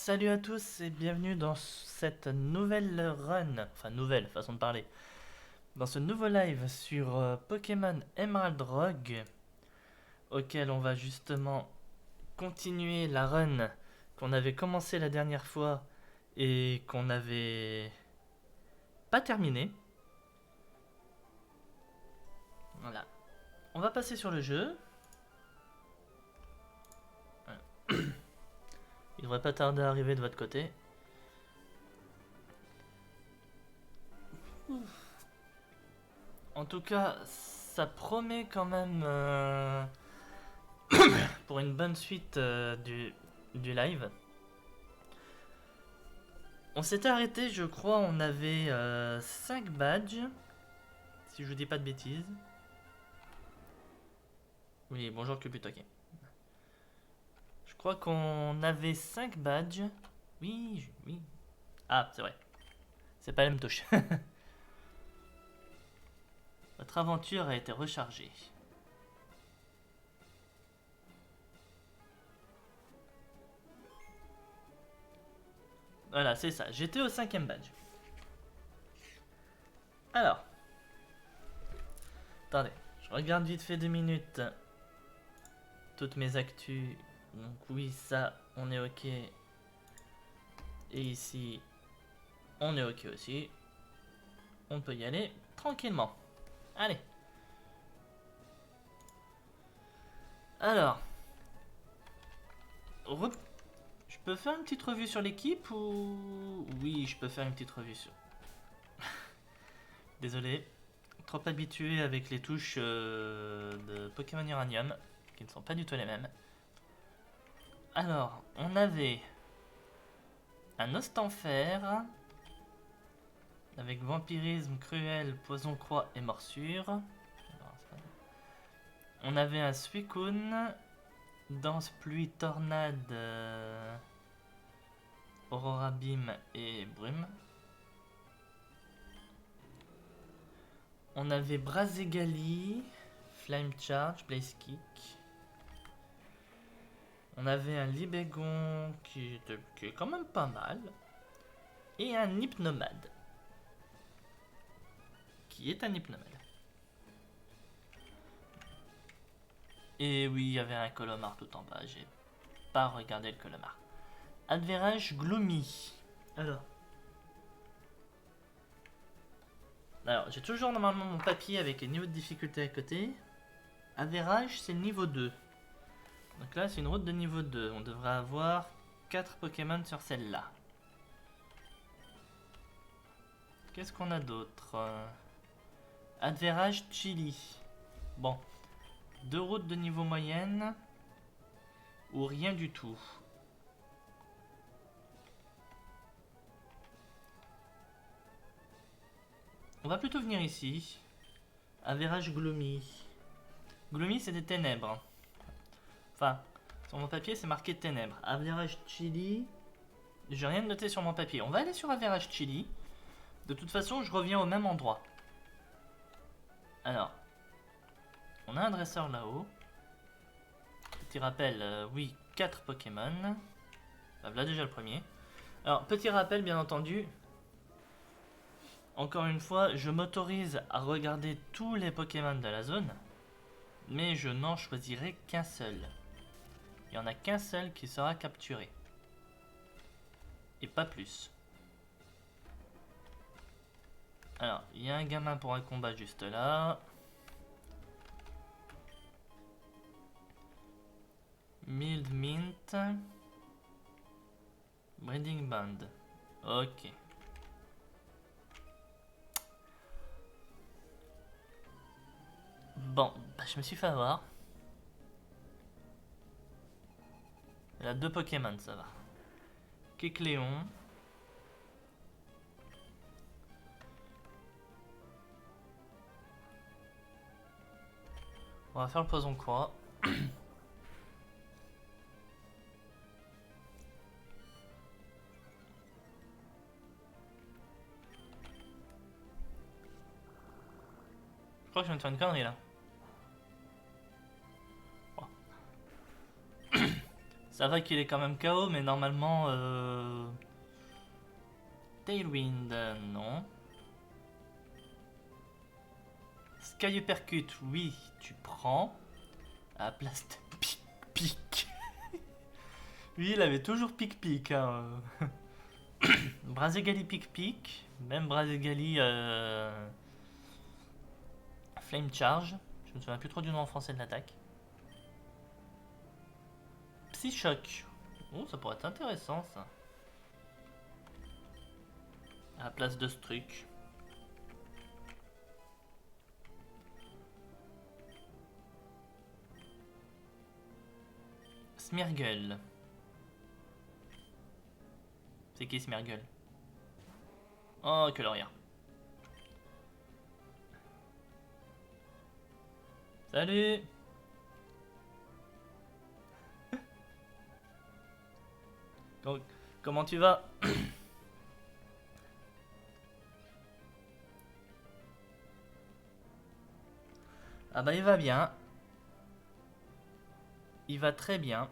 Salut à tous et bienvenue dans cette nouvelle run, enfin nouvelle façon de parler, dans ce nouveau live sur Pokémon Emerald Rogue, auquel on va justement continuer la run qu'on avait commencé la dernière fois et qu'on n'avait pas terminé. Voilà. On va passer sur le jeu. Il devrait pas tarder à arriver de votre côté. En tout cas, ça promet quand même pour une bonne suite du live. On s'était arrêté, je crois, on avait 5 badges, si je vous dis pas de bêtises. Oui, bonjour Cubutoke. Je crois qu'on avait 5 badges. Oui, oui. Ah, c'est vrai. C'est pas la même touche. Votre aventure a été rechargée. Voilà, c'est ça. J'étais au 5ème badge. Alors. Attendez, je regarde vite fait 2 minutes. Toutes mes actus. Donc oui, ça, on est ok. Et ici, on est ok aussi. On peut y aller tranquillement. Allez. Alors. Je peux faire une petite revue sur l'équipe ou... Oui, je peux faire une petite revue sur... Désolé. Trop habitué avec les touches de Pokémon Uranium, qui ne sont pas du tout les mêmes. Alors, on avait un Ostenfer avec vampirisme, cruel, poison croix et morsure. On avait un Suicune, danse, pluie, tornade, aurora beam et brume. On avait Brazegali, Flame Charge, Blaze Kick. On avait un Libégon qui est quand même pas mal. Et un Hypnomade. Qui est un Hypnomade. Et oui, il y avait un Colomar tout en bas. J'ai pas regardé le Colomar. Adverage Gloomy. Alors, j'ai toujours normalement mon papier avec les niveaux de difficulté à côté. Average, c'est le niveau 2. Donc là, c'est une route de niveau 2. On devrait avoir 4 Pokémon sur celle-là. Qu'est-ce qu'on a d'autre? Adverage Chili. Bon. 2 routes de niveau moyenne. Ou rien du tout. On va plutôt venir ici. Average Gloomy. Gloomy, c'est des ténèbres. Enfin, sur mon papier, c'est marqué ténèbres. Average Chili. J'ai rien noté sur mon papier. On va aller sur Average Chili. De toute façon, je reviens au même endroit. Alors, on a un dresseur là-haut. Petit rappel, oui, 4 Pokémon. Là déjà le premier. Alors, petit rappel, bien entendu. Encore une fois, je m'autorise à regarder tous les Pokémon de la zone. Mais je n'en choisirai qu'un seul. Il n'y en a qu'un seul qui sera capturé. Et pas plus. Alors, il y a un gamin pour un combat juste là. Mild Mint. Breeding Band. Ok. Bon, bah, je me suis fait avoir. Il y a 2 Pokémon, ça va. Kecleon. On va faire le poison croix. Je crois que je viens de faire une connerie là. Oh. Ça va qu'il est quand même KO, mais normalement... Tailwind, non. Sky Uppercut, oui, tu prends. À la place de pic-pic. Lui, il avait toujours pic-pic. Hein. Brazegali pic-pic. Même Brazegali Flame Charge. Je me souviens plus trop du nom en français de l'attaque. Psy-Choc. Oh, ça pourrait être intéressant ça. À la place de ce truc. Smeargle. C'est qui Smeargle? Oh, que l'auria. Salut. Donc, comment tu vas? Ah bah il va bien. Il va très bien.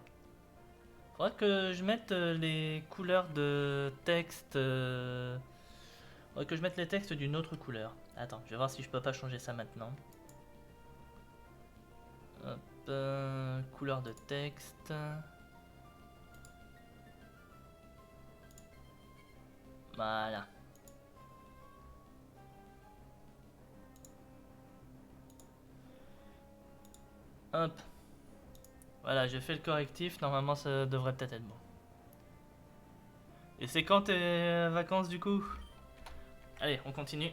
Faudra que je mette les couleurs de texte. Faudra que je mette les textes d'une autre couleur. Attends, je vais voir si je peux pas changer ça maintenant. Hop, couleur de texte. Voilà. Hop. Voilà, j'ai fait le correctif. Normalement, ça devrait peut-être être bon. Et c'est quand tes vacances du coup? Allez, on continue.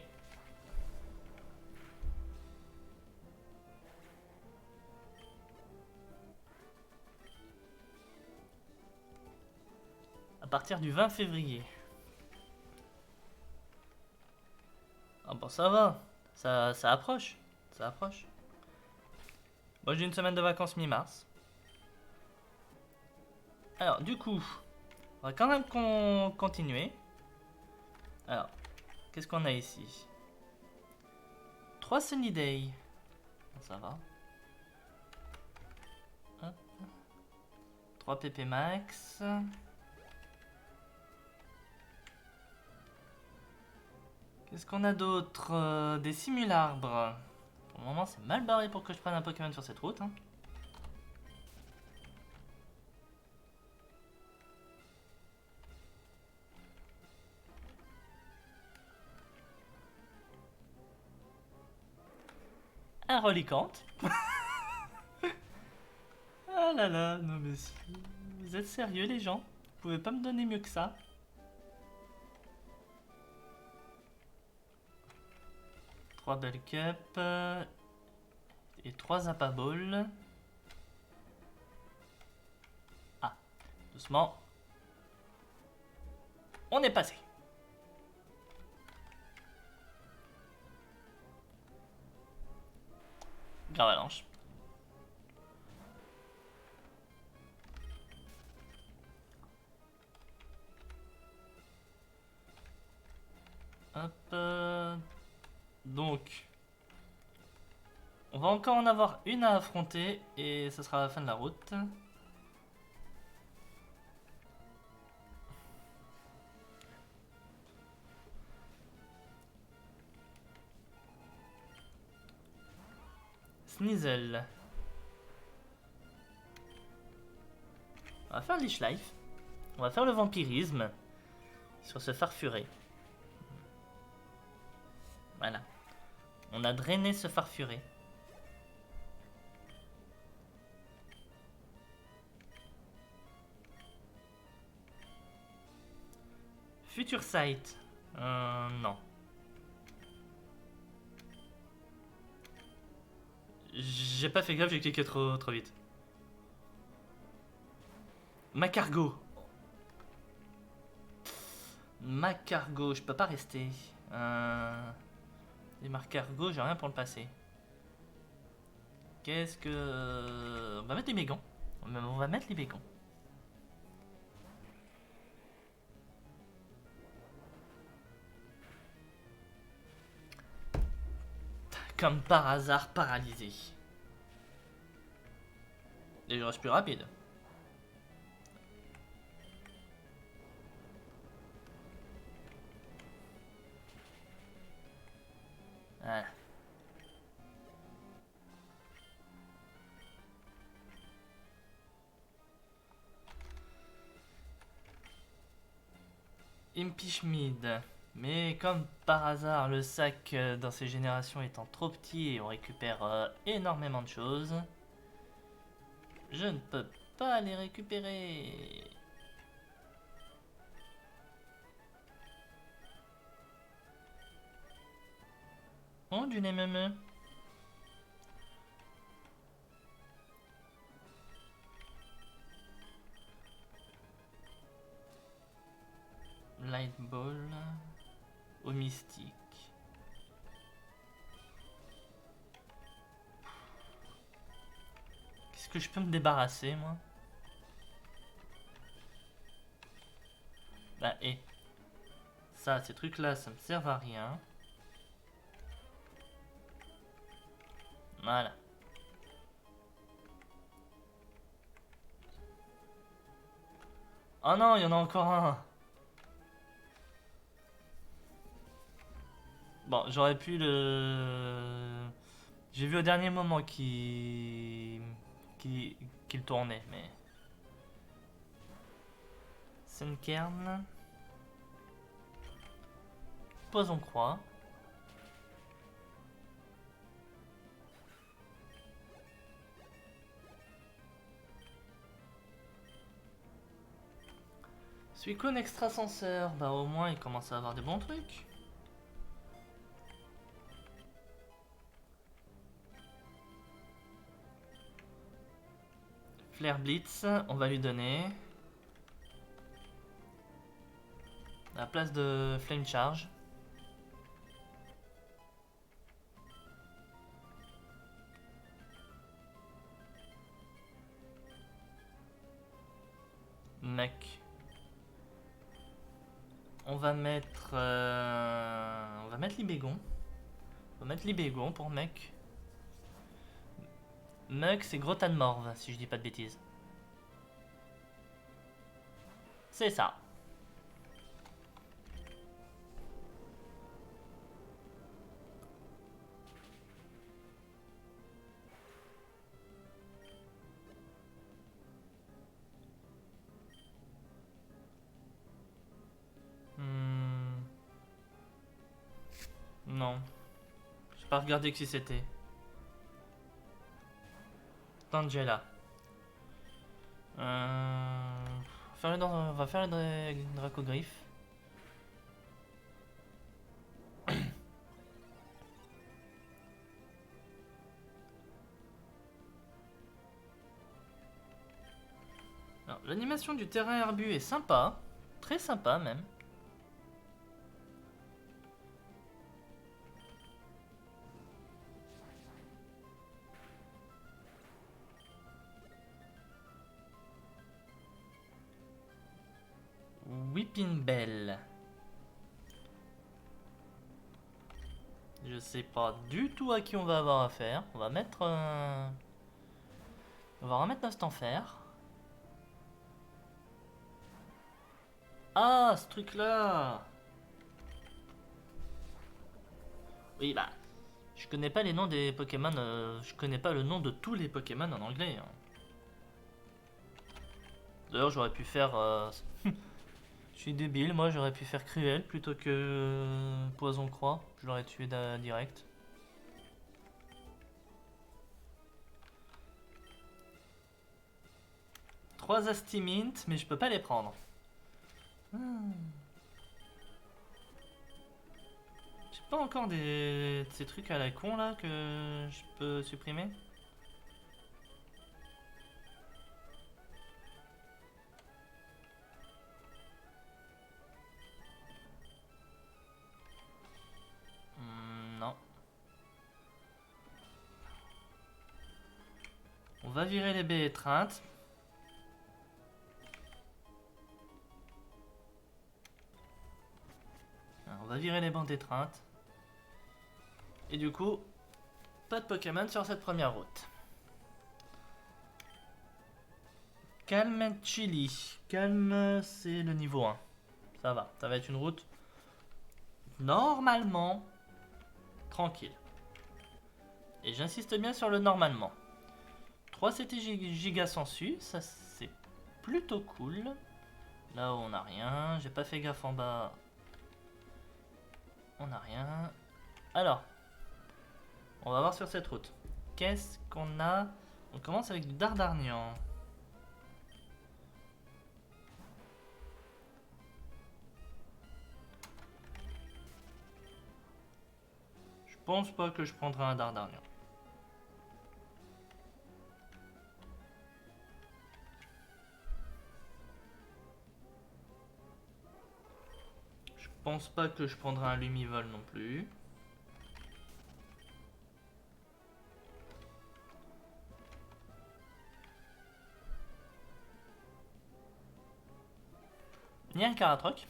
À partir du 20 février. Ah bon, ça va. Ça approche. Ça approche. Moi, j'ai une semaine de vacances mi-mars. Alors, du coup, on va quand même continuer. Alors, qu'est-ce qu'on a ici? 3 Sunny Day. Ça va. Hop. 3 PP Max. Qu'est-ce qu'on a d'autre? Des simularbres. Pour le moment, c'est mal barré pour que je prenne un Pokémon sur cette route. Hein. Un Reliquante. Ah là là, non mais vous êtes sérieux les gens? Vous pouvez pas me donner mieux que ça? Trois Bell Cup et 3 Zappa Ball. Ah, doucement. On est passé. Gravalanche. Hop. Donc, on va encore en avoir une à affronter et ce sera la fin de la route. Sneasel. On va faire Leech Life. On va faire le vampirisme sur ce farfuré. Voilà. On a drainé ce farfuré. Future Sight. Non. J'ai pas fait gaffe, j'ai cliqué trop vite. Macargo. Macargo, je peux pas rester. Les Macargo, j'ai rien pour le passer. Qu'est-ce que... On va mettre les bégons. On va mettre les bégons. Comme par hasard, paralysé. Et je reste plus rapide. Voilà. Impichmid. Mais comme par hasard, le sac dans ces générations étant trop petit et on récupère énormément de choses, je ne peux pas les récupérer. Oh, du NMME. Light Ball. Au mystique. Qu'est-ce que je peux me débarrasser, moi? Bah, et ça, ces trucs-là, ça me sert à rien. Voilà. Oh non, il y en a encore un. Bon, j'aurais pu le... J'ai vu au dernier moment qu'il tournait, mais... Sunkern. Poison croix. Suicune extrasenseur. Bah au moins il commence à avoir des bons trucs. Flare Blitz, on va lui donner. À la place de Flame Charge. Mec. On va mettre Libégon. On va mettre Libégon pour mec. Mug, c'est Grotan Morve, si je dis pas de bêtises. C'est ça. Non. J'ai pas regardé qui c'était. Tangela. On va faire le Dracogriffe. L'animation du terrain herbu est sympa. Très sympa même. Whipping Bell. Je sais pas du tout à qui on va avoir affaire. On va mettre... On va remettre notre enfer. Ah, ce truc-là. Oui, bah... Je connais pas les noms des Pokémon. Je connais pas le nom de tous les Pokémon en anglais. Hein. D'ailleurs, j'aurais pu faire... Je suis débile, moi j'aurais pu faire Cruel plutôt que Poison Croix. Je l'aurais tué direct. Trois Astimint, mais je peux pas les prendre. J'ai pas encore ces trucs à la con là que je peux supprimer. Non. On va virer les baies étreintes. On va virer les bandes étreintes. Et du coup, pas de Pokémon sur cette première route. Calme Chili. Calme, c'est le niveau 1. Ça va être une route normalement tranquille. Et j'insiste bien sur le normalement. 3 CT giga sans su, ça c'est plutôt cool. Là où on n'a rien, j'ai pas fait gaffe en bas. On n'a rien. Alors, on va voir sur cette route. Qu'est-ce qu'on a? On commence avec du Dardarnian. Je pense pas que je prendrai un Dardarnian. Je pense pas que je prendrai un Lumivol non plus. Ni un Caratroc.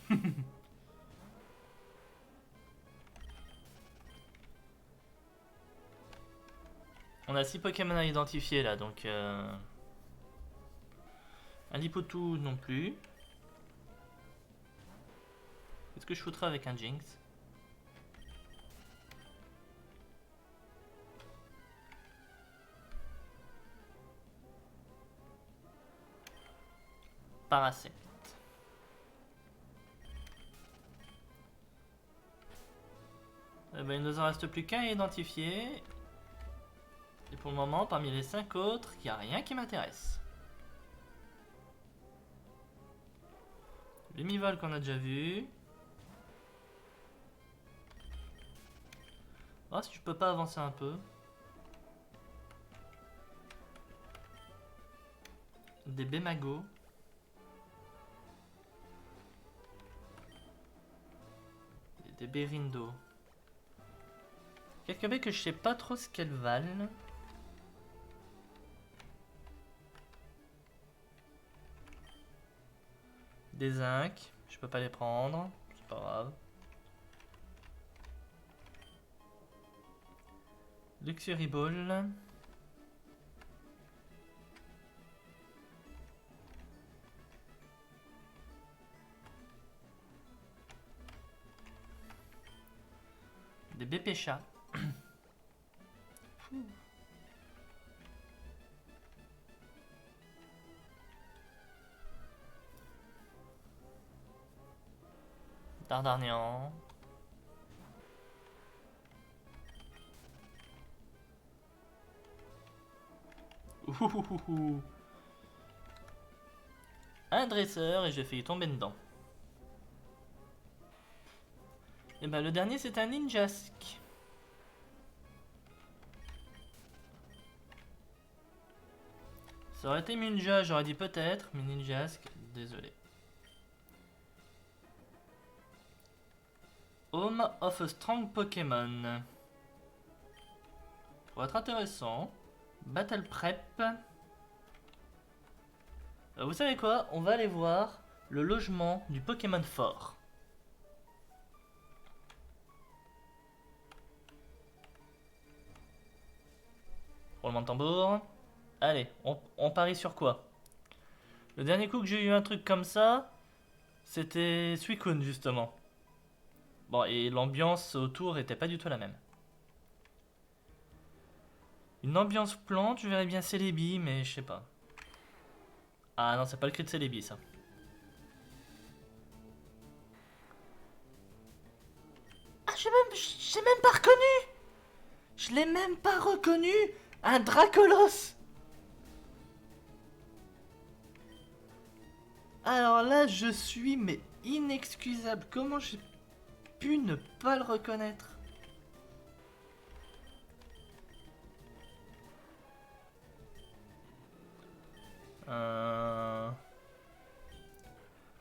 On a 6 Pokémon à identifier là, donc... Un Lipotou non plus. Qu'est-ce que je foutrais avec un Jinx? Paracet. Eh ben, il nous en reste plus qu'un à identifier. Et pour le moment, parmi les 5 autres, il n'y a rien qui m'intéresse. Lumivol qu'on a déjà vu. Oh, si je peux pas avancer un peu. Des Bémago. Des Berindo. Quelques baies que je sais pas trop ce qu'elles valent. Des zinc, je peux pas les prendre, c'est pas grave. Luxury Ball. Des Bépéchas. Dardarnian. Ouhouhouhou. Un dresseur et j'ai failli tomber dedans. Et ben le dernier c'est un Ninjask. Ça aurait été Ninja, j'aurais dit peut-être, mais Ninjask, désolé. Home of a Strong Pokémon. Pour être intéressant. Battle Prep. Vous savez quoi? On va aller voir le logement du Pokémon fort. Roulement de tambour. Allez, on parie sur quoi? Le dernier coup que j'ai eu un truc comme ça, c'était Suicune justement. Bon, et l'ambiance autour était pas du tout la même. Une ambiance plante, je verrais bien Celebi, mais je sais pas. Ah non, c'est pas le cri de Celebi ça. Ah, j'ai même pas reconnu! Je l'ai même pas reconnu! Un Dracolos! Alors là, je suis mais inexcusable. Comment j'ai pu ne pas le reconnaître?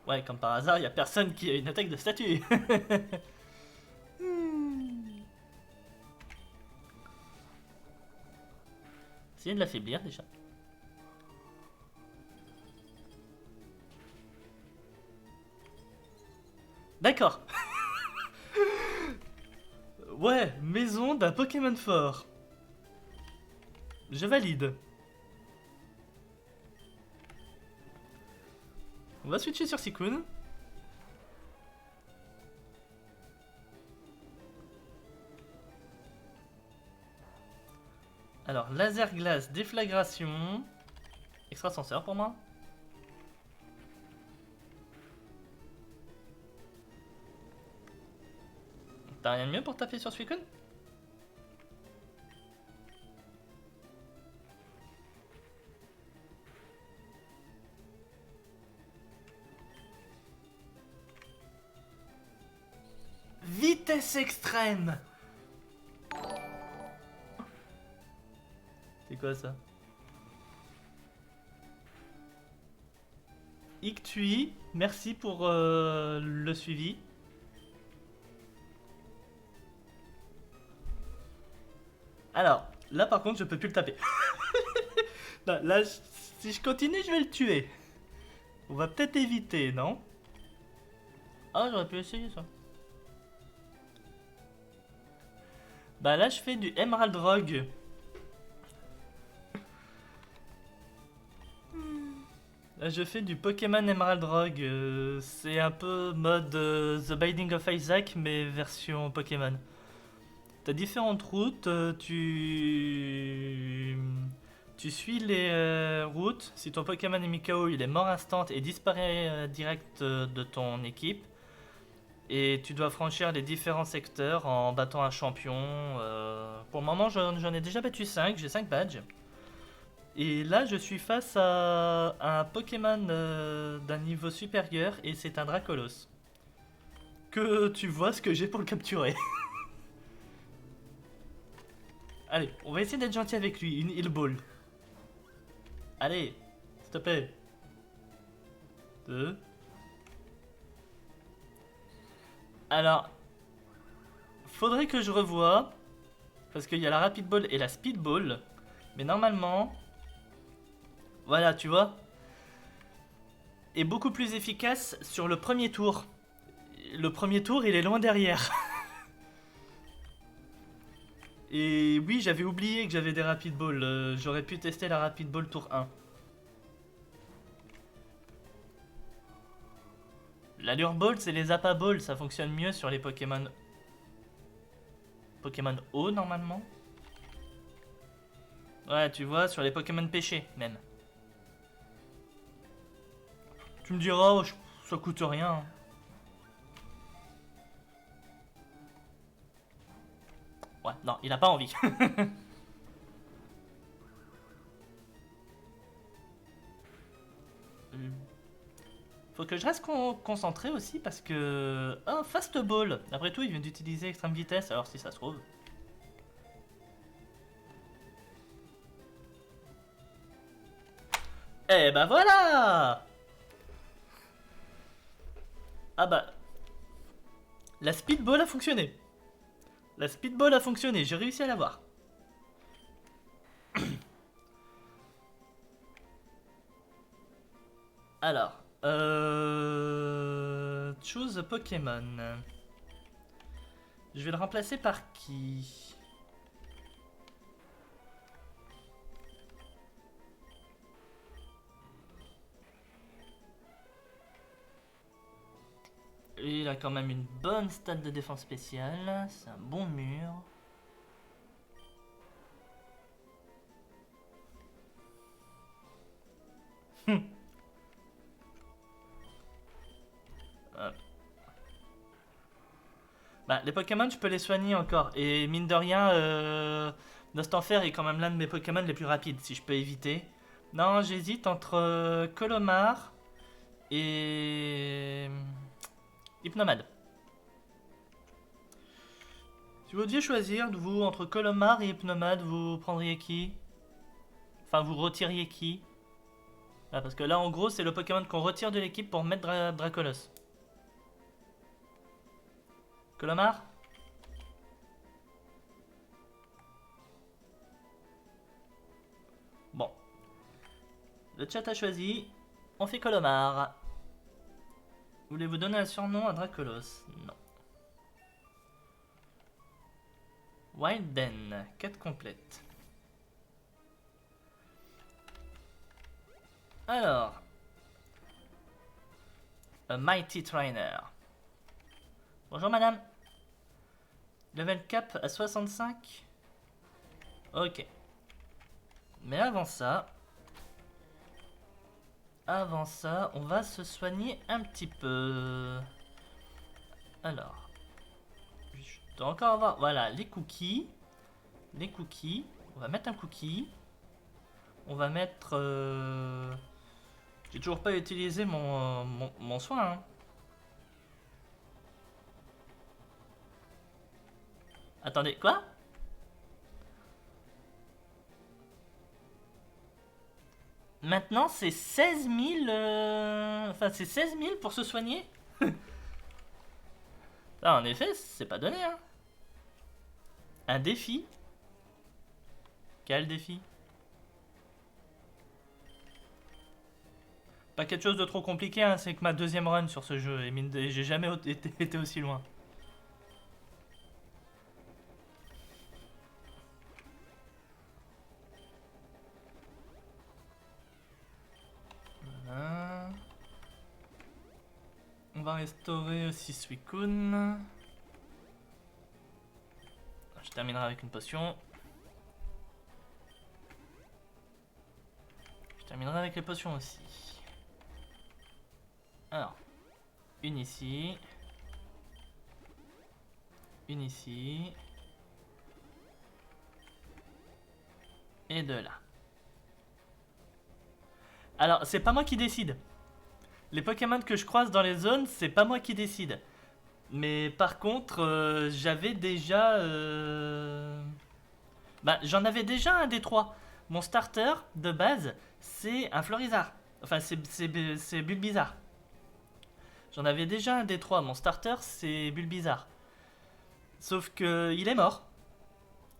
Ouais, comme par hasard, il y a personne qui a une attaque de statue. Essayez de l'affaiblir déjà. D'accord. Ouais, maison d'un Pokémon fort. Je valide. On va switcher sur Suicune. Alors, laser glace, déflagration. Extrasenseur pour moi. T'as rien de mieux pour taper sur Suicune? Vitesse extrême! C'est quoi ça? Ictui, merci pour le suivi. Alors, là par contre je peux plus le taper. Là, si je continue je vais le tuer. On va peut-être éviter, non? Ah, j'aurais pu essayer ça. Bah là je fais du Emerald Rogue. Là je fais du Pokémon Emerald Rogue. C'est un peu mode The Binding of Isaac mais version Pokémon. T'as différentes routes, tu suis les routes. Si ton Pokémon est Mikao, il est mort instant et disparaît direct de ton équipe. Et tu dois franchir les différents secteurs en battant un champion. Pour le moment, j'en ai déjà battu 5, j'ai 5 badges. Et là, je suis face à un Pokémon d'un niveau supérieur et c'est un Dracolos. Que tu vois ce que j'ai pour le capturer. Allez, on va essayer d'être gentil avec lui, une Heal Ball. Allez, s'il te plaît. 2. Alors, faudrait que je revoie. Parce qu'il y a la Rapid Ball et la Speed Ball. Mais normalement, voilà, tu vois, est beaucoup plus efficace sur le premier tour. Le premier tour, il est loin derrière. Et oui, j'avais oublié que j'avais des Rapid Ball. J'aurais pu tester la Rapid Ball tour 1. L'Allure Ball, c'est les Zappa Ball. Ça fonctionne mieux sur les Pokémon... Pokémon eau, normalement. Ouais, tu vois, sur les Pokémon pêchés, même. Tu me diras, oh, ça coûte rien. Ouais, non, il a pas envie. Faut que je reste concentré aussi parce que... Ah, Fast Ball. Après tout, il vient d'utiliser extrême vitesse, alors si ça se trouve... Eh bah voilà! Ah bah... La Speedball a fonctionné. La Speedball a fonctionné, j'ai réussi à l'avoir. Alors... Choose a Pokémon. Je vais le remplacer par qui? Il a quand même une bonne stat de défense spéciale. C'est un bon mur. Bah, les Pokémon, je peux les soigner encore. Et mine de rien, Nostanfer est quand même l'un de mes Pokémon les plus rapides, si je peux éviter. Non, j'hésite entre Colomar et Hypnomade. Si vous deviez choisir, vous, entre Colomar et Hypnomade, vous prendriez qui? Enfin, vous retiriez qui? Ah, parce que là, en gros, c'est le Pokémon qu'on retire de l'équipe pour mettre Dracolos. Colomar? Bon. Le chat a choisi. On fait Colomar. Voulez-vous donner un surnom à Dracolos? Non. Wilden, 4 complètes. Alors. A Mighty Trainer. Bonjour madame. Level cap à 65. Ok. Mais avant ça, on va se soigner un petit peu. Alors, je dois encore avoir, voilà, les cookies. Les cookies. On va mettre un cookie. On va mettre... J'ai toujours pas utilisé mon soin. Hein. Attendez, quoi? Maintenant, c'est 16 000... Enfin, c'est 16 000 pour se soigner. Là, en effet, c'est pas donné. Hein. Un défi. Quel défi? Pas quelque chose de trop compliqué, hein, c'est que ma deuxième run sur ce jeu, et j'ai jamais été aussi loin. Voilà. On va restaurer aussi Suicune. Je terminerai avec une potion. Je terminerai avec les potions aussi. Alors, une ici. Une ici. Et deux là. Alors, c'est pas moi qui décide. Les Pokémon que je croise dans les zones, c'est pas moi qui décide. Mais par contre, j'avais déjà... Bah, j'en avais déjà un des trois. Mon starter, de base, c'est un Florizarre. Enfin, c'est Bulbizarre. J'en avais déjà un des trois. Mon starter, c'est Bulbizarre. Sauf que il est mort.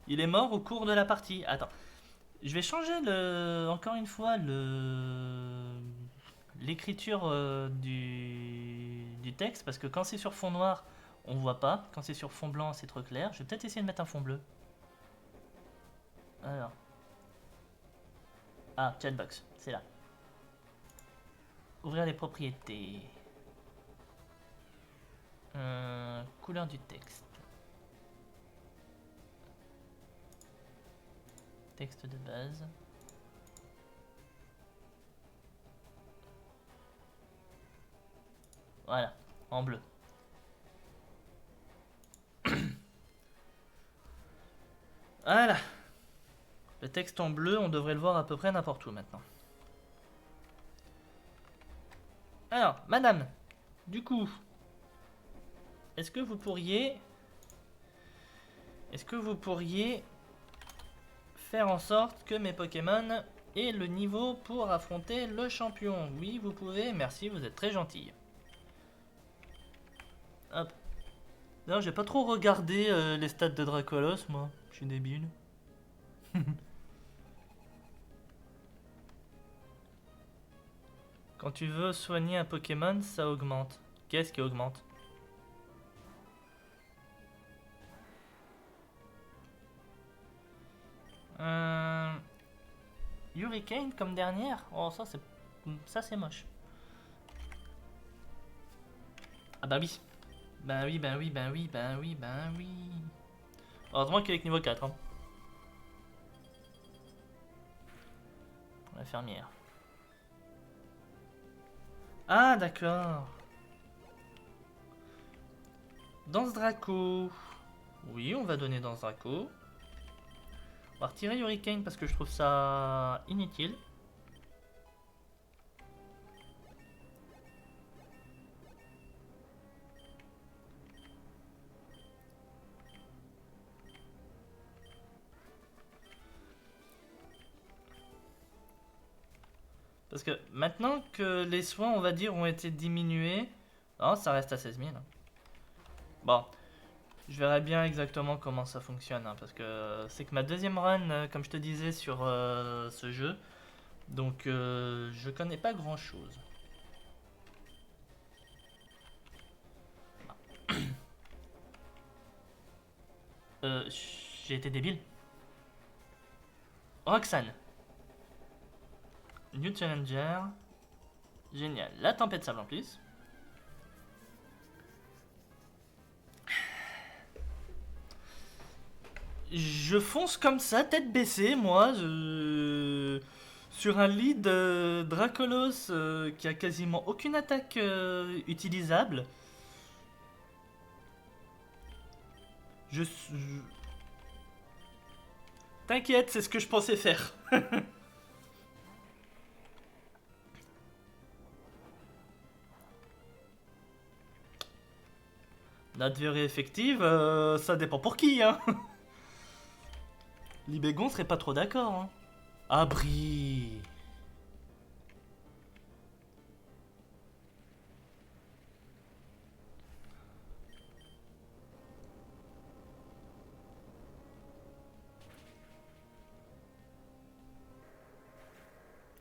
Il est mort au cours de la partie. Attends. Je vais changer encore une fois l'écriture du texte parce que quand c'est sur fond noir, on voit pas. Quand c'est sur fond blanc, c'est trop clair. Je vais peut-être essayer de mettre un fond bleu. Alors. Ah, chatbox, c'est là. Ouvrir les propriétés. Couleur du texte. Texte de base. Voilà, en bleu. Voilà. Le texte en bleu, on devrait le voir à peu près n'importe où maintenant. Alors, madame, du coup, est-ce que vous pourriez faire en sorte que mes Pokémon aient le niveau pour affronter le champion? Oui, vous pouvez, merci, vous êtes très gentil. Hop. Non, j'ai pas trop regardé les stats de Dracolos, moi. Je suis débile. Quand tu veux soigner un Pokémon, ça augmente. Qu'est-ce qui augmente? Hurricane comme dernière? Oh, ça c'est moche. Ah bah oui. Ben oui, ben oui, ben oui, ben oui, ben oui. Heureusement qu'il est avec niveau 4. Hein. La fermière. Ah d'accord. Danse Draco. Oui, on va donner Danse Draco. On va retirer Hurricane parce que je trouve ça inutile. Parce que maintenant que les soins, on va dire, ont été diminués... Non, ça reste à 16 000. Bon, je verrai bien exactement comment ça fonctionne. Hein, parce que c'est que ma deuxième run, comme je te disais, sur ce jeu. Donc, je connais pas grand-chose. J'ai été débile. Roxane. New Challenger. Génial. La tempête sable en plus. Je fonce comme ça, tête baissée, moi. Sur un lead Dracolos qui a quasiment aucune attaque utilisable. Je... T'inquiète, c'est ce que je pensais faire. Notre verrue effective, ça dépend pour qui, hein. Libégon serait pas trop d'accord, hein. Abri.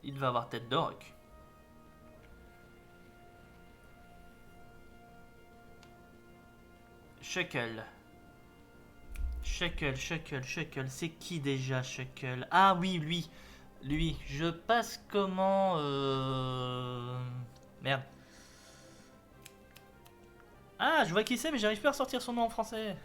Il va avoir tête d'orque. Shuckle. Shuckle. C'est qui déjà, Shuckle? Ah oui, lui. Lui. Je passe comment... Merde. Ah, je vois qui c'est, mais j'arrive pas à ressortir son nom en français.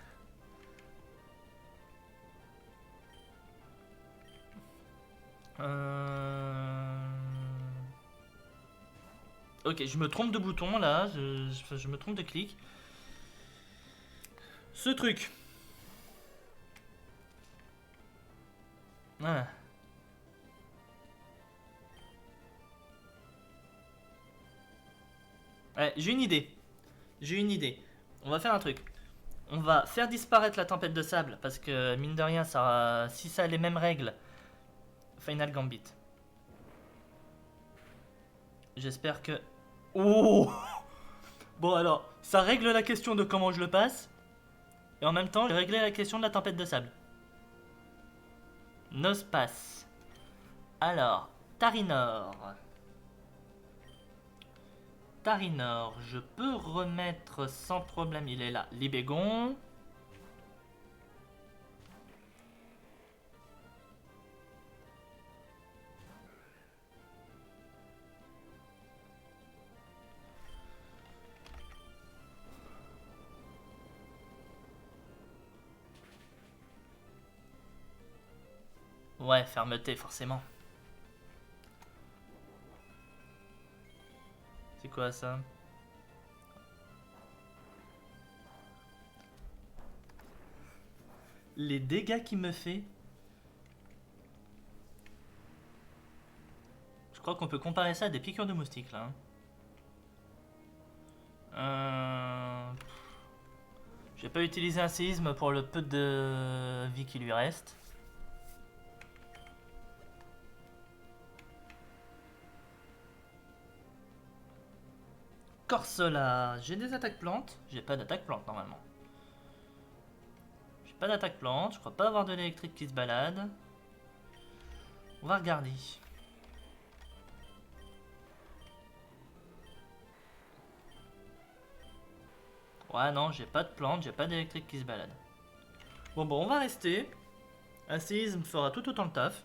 Ok, je me trompe de bouton là, je me trompe de clic. Ce truc. Ah. Ouais, j'ai une idée. J'ai une idée. On va faire un truc. On va faire disparaître la tempête de sable parce que mine de rien, ça, si ça a les mêmes règles, Final Gambit. J'espère que. Oh. Bon alors, ça règle la question de comment je le passe. Et en même temps, j'ai réglé la question de la tempête de sable. Nospace. Alors, Tarinor. Tarinor, je peux remettre sans problème, il est là. Libégon. Ouais, fermeté, forcément. C'est quoi ça? Les dégâts qu'il me fait. Je crois qu'on peut comparer ça à des piqûres de moustiques là. Je vais pas utiliser un séisme pour le peu de vie qui lui reste. Corsola, j'ai des attaques plantes. J'ai pas d'attaque plante normalement. J'ai pas d'attaque plante, je crois pas avoir de l'électrique qui se balade. On va regarder. Ouais, non, j'ai pas de plante, j'ai pas d'électrique qui se balade. Bon, on va rester. Un séisme fera tout autant le taf.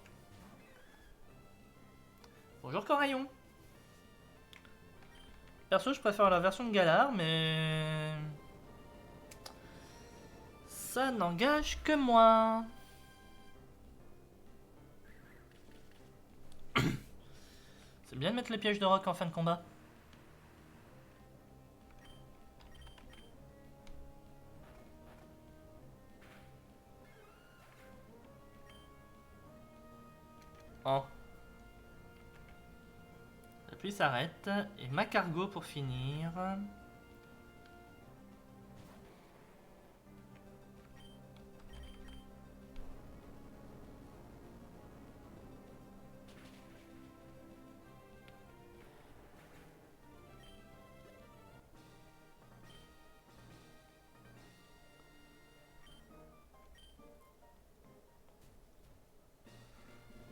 Bonjour Coraillon. Perso, je préfère la version de Galar, mais... ça n'engage que moi. C'est bien de mettre les pièges de roc en fin de combat. Oh. La pluie s'arrête. Et ma cargo pour finir.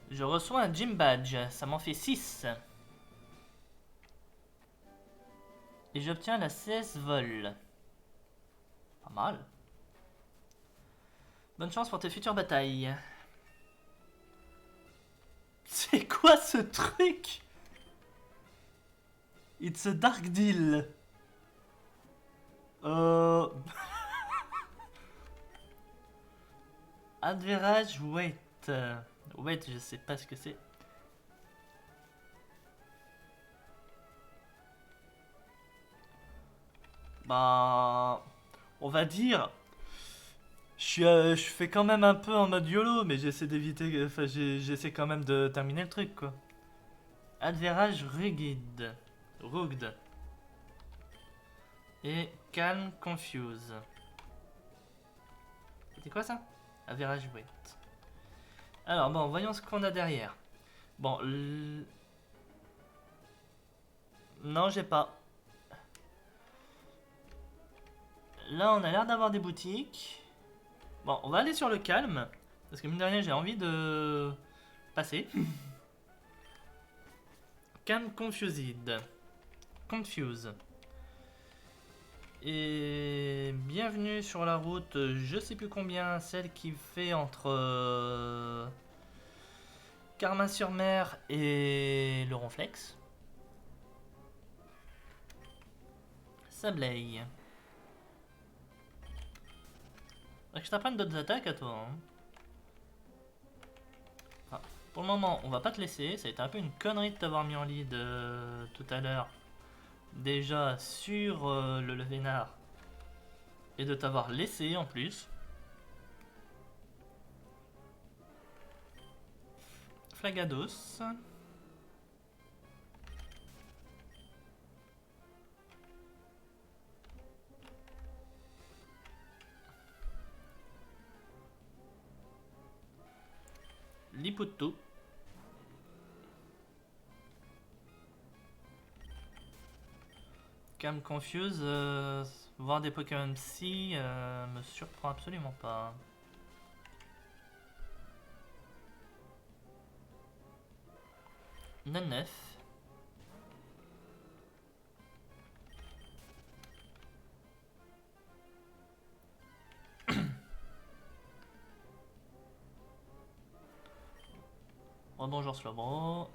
Je reçois un gym badge. Ça m'en fait 6. Et j'obtiens la CS vol. Pas mal. Bonne chance pour tes futures batailles. C'est quoi ce truc? It's a dark deal. Average wait. Wait, je sais pas ce que c'est. Bah, on va dire, je fais quand même un peu en mode YOLO, mais j'essaie d'éviter, enfin, j'essaie quand même de terminer le truc, quoi. Adverage rugged et calm confuse. C'était quoi ça? Average weight. Alors bon, voyons ce qu'on a derrière. Bon, non, j'ai pas. Là, on a l'air d'avoir des boutiques. Bon, on va aller sur le calme. Parce que mine de rien, j'ai envie de passer. Calm Confused. Confuse. Et bienvenue sur la route, je sais plus combien, celle qui fait entre Carmin-sur-Mer et le Ronflex. Sableye. Je t'apprenne d'autres attaques à toi. Hein. Enfin, pour le moment, on va pas te laisser. Ça a été un peu une connerie de t'avoir mis en lead tout à l'heure. Déjà sur le Levénard. Et de t'avoir laissé en plus. Flagados. Liputu. Cam Confuse, voir des Pokémon Psy me surprend absolument pas. Neuf. Oh bonjour Slowbro.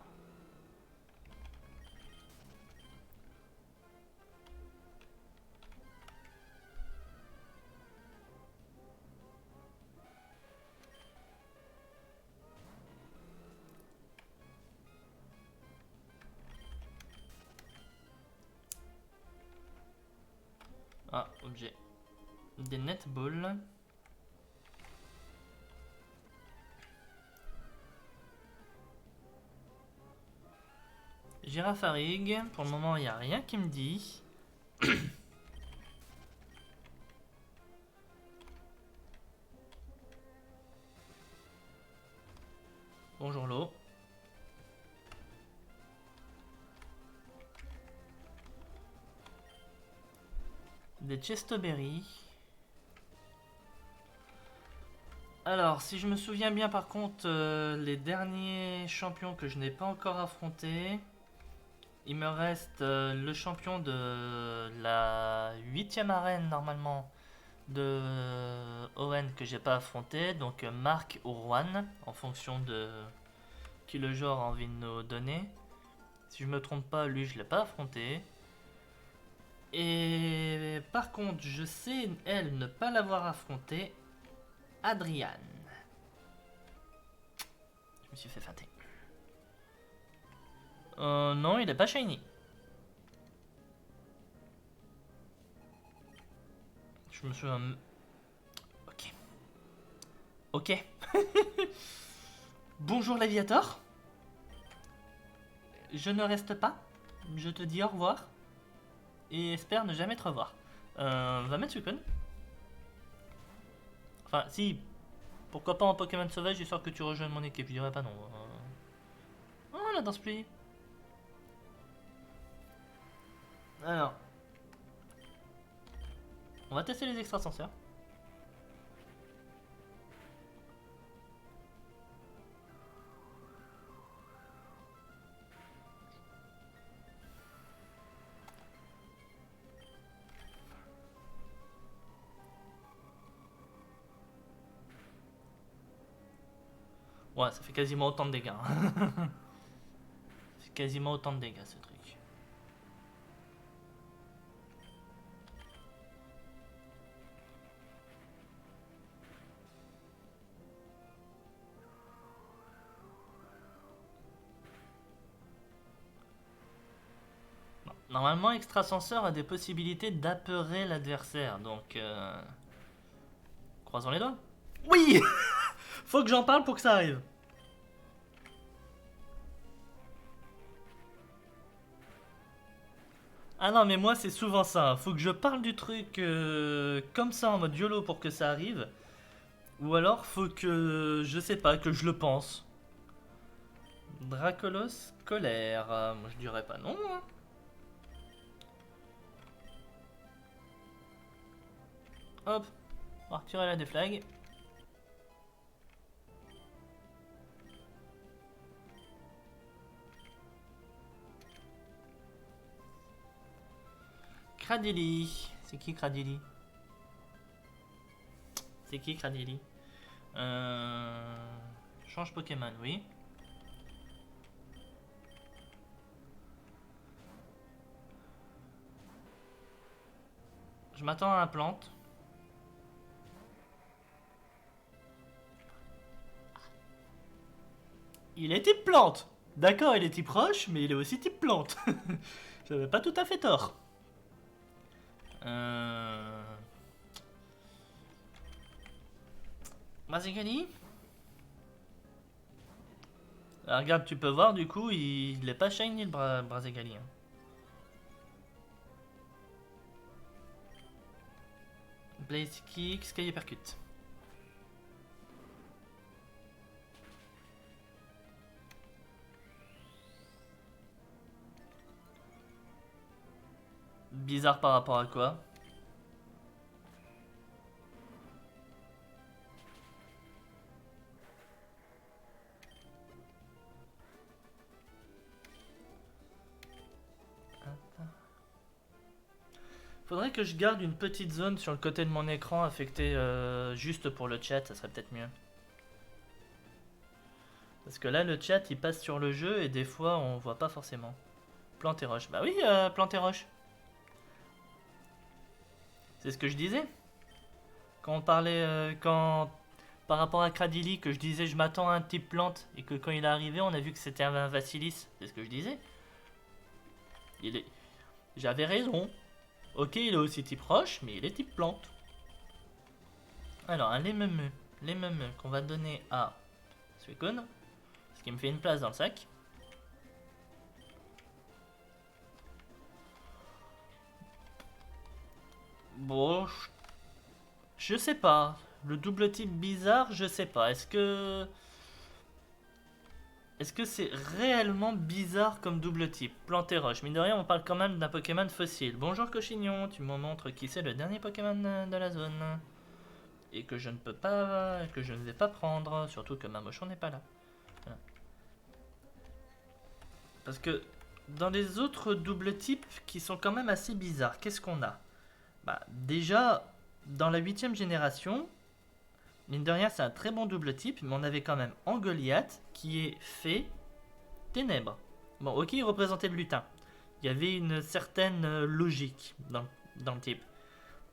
Ah, objet. Des netballs. Girafarig, pour le moment il n'y a rien qui me dit. Bonjour l'eau. Des Chestoberry. Alors, si je me souviens bien par contre, les derniers champions que je n'ai pas encore affrontés, il me reste le champion de la 8ème arène normalement de Owen que j'ai pas affronté, donc Marc ou Juan, en fonction de qui le joueur a envie de nous donner. Si je me trompe pas, lui je l'ai pas affronté. Et par contre, je sais elle ne pas l'avoir affronté, Adriane. Je me suis fait feinter. Non, il est pas shiny. Je me souviens. Ok. Ok. Bonjour l'aviator. Je ne reste pas. Je te dis au revoir. Et espère ne jamais te revoir. Va mettre Suicune. Enfin, si. Pourquoi pas en Pokémon sauvage, histoire que tu rejoignes mon équipe. Je dirais pas non. Oh, la danse pluie. Alors. On va tester les extrasenseurs. Ouais, ça fait quasiment autant de dégâts. Ça fait quasiment autant de dégâts ce truc. Normalement, extrasenseur a des possibilités d'apeurer l'adversaire, donc croisons les doigts. Oui. Faut que j'en parle pour que ça arrive. Ah non, mais moi c'est souvent ça. Faut que je parle du truc comme ça en mode YOLO pour que ça arrive. Ou alors faut que, je sais pas, que je le pense. Dracolos colère. Moi je dirais pas non. Hein. Hop, on va retirer la déflag. Cradily. C'est qui Cradily? C'est qui Cradily? Change Pokémon, oui. Je m'attends à un plante. Il est type plante. D'accord, il est type roche, mais il est aussi type plante. J'avais pas tout à fait tort. Mazigani. Regarde, tu peux voir, du coup, il est pas shiny le Brazegali. Hein. Blaze Kick, Sky Uppercut. Bizarre par rapport à quoi? Faudrait que je garde une petite zone sur le côté de mon écran affectée juste pour le chat, ça serait peut-être mieux. Parce que là, le chat il passe sur le jeu et des fois on voit pas forcément. Plante et roche. Bah oui, plante et roche. C'est ce que je disais. Quand on parlait, par rapport à Cradily, que je disais je m'attends à un type plante et que quand il est arrivé, on a vu que c'était un Vassilis. C'est ce que je disais. J'avais raison. Ok, il est aussi type roche, mais il est type plante. Alors, un Lememeu. Lememeu qu'on va donner à Suicune. Ce qui me fait une place dans le sac. Bon, je sais pas. Le double type bizarre, je sais pas. Est-ce que c'est réellement bizarre comme double type? Plante et roche. Mine de rien, on parle quand même d'un Pokémon fossile. Bonjour Cochignon, tu me montres qui c'est le dernier Pokémon de la zone. Et que je ne peux pas, que je ne vais pas prendre. Surtout que ma mochon n'est pas là. Voilà. Parce que dans les autres double types qui sont quand même assez bizarres, qu'est-ce qu'on a? Bah déjà, dans la 8ème génération, mine de rien, c'est un très bon double type, mais on avait quand même Angoliath qui est fée ténèbres. Bon, ok, il représentait le lutin. Il y avait une certaine logique dans le type.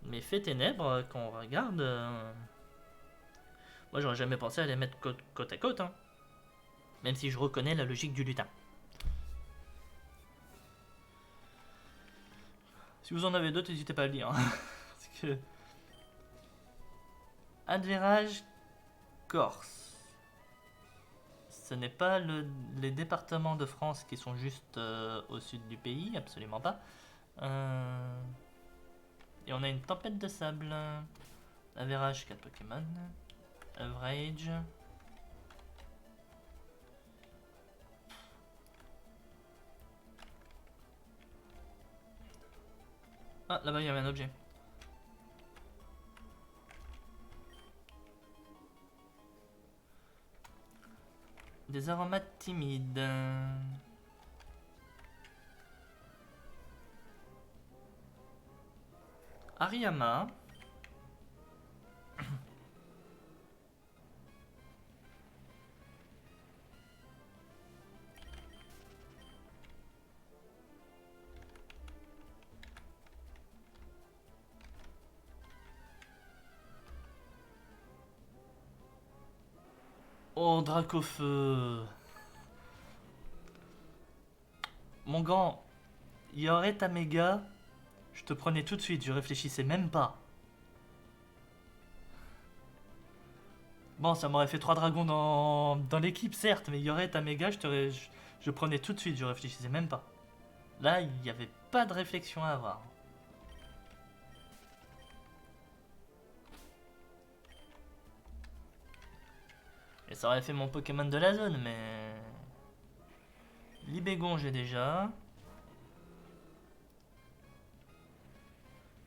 Mais fée ténèbres, quand on regarde, moi j'aurais jamais pensé à les mettre côte à côte, hein. Même si je reconnais la logique du lutin. Si vous en avez d'autres, n'hésitez pas à le dire. Hein. Parce que... Advérage Corse. Ce n'est pas les départements de France qui sont juste au sud du pays, absolument pas. Et on a une tempête de sable. Avérage 4 Pokémon. Average. Ah, là-bas il y avait un objet. Des aromates timides. Ariyama. Oh, Dracofeu. Mon gant, il y aurait ta méga, je te prenais tout de suite, je réfléchissais même pas. Bon, ça m'aurait fait 3 dragons dans l'équipe, certes, mais il y aurait ta méga, je prenais tout de suite, je réfléchissais même pas. Là, il n'y avait pas de réflexion à avoir. Et ça aurait fait mon Pokémon de la zone, mais... Libégon, j'ai déjà.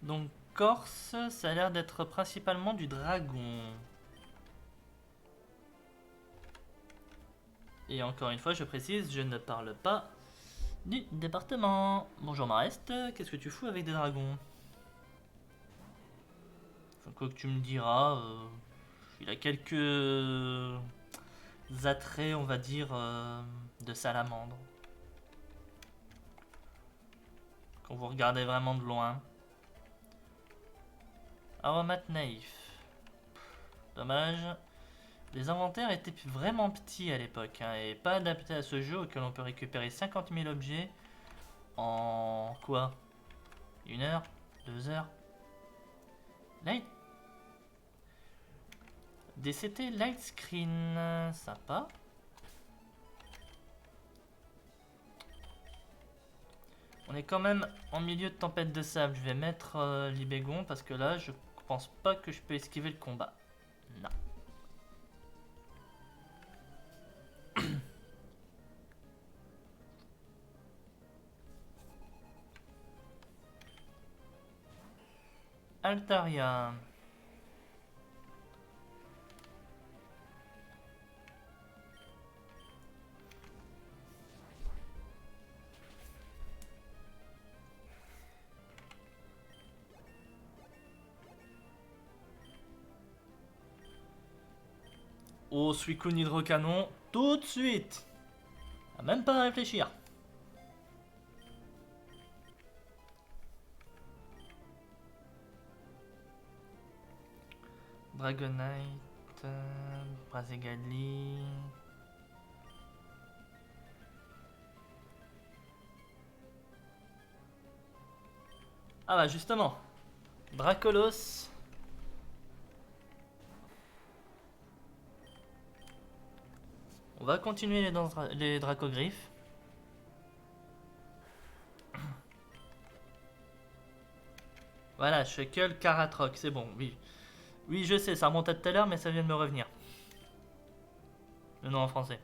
Donc, Corse, ça a l'air d'être principalement du dragon. Et encore une fois, je précise, je ne parle pas du département. Bonjour Marest, qu'est-ce que tu fous avec des dragons? Enfin, quoi que tu me diras, il a quelques attraits, on va dire, de salamandre. Quand vous regardez vraiment de loin. Aromat naïf. Dommage. Les inventaires étaient vraiment petits à l'époque, hein, et pas adaptés à ce jeu auquel on peut récupérer 50 000 objets en quoi? 1 heure? 2 heures? Light... DCT Light Screen, sympa. On est quand même en milieu de tempête de sable. Je vais mettre Libégon parce que là, je pense pas que je peux esquiver le combat. Non. Altaria. Oh, Suicune hydrocanon, tout de suite. Ah, même pas à réfléchir. Dragonite, Brazegali. Ah bah justement, Dracolos. On va continuer les dracogriffes. Voilà, je fais que le Karatroc, c'est bon, oui. Oui, je sais, ça remonte à tout à l'heure, mais ça vient de me revenir. Le nom en français.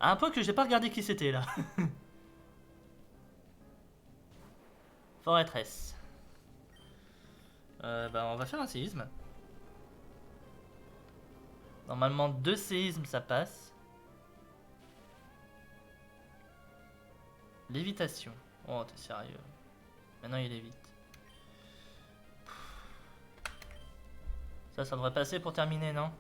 Un peu que j'ai pas regardé qui c'était là. Fortress. Bah, on va faire un séisme. Normalement, 2 séismes, ça passe. Lévitation. Oh, t'es sérieux. Maintenant, il évite. Ça devrait passer pour terminer, non?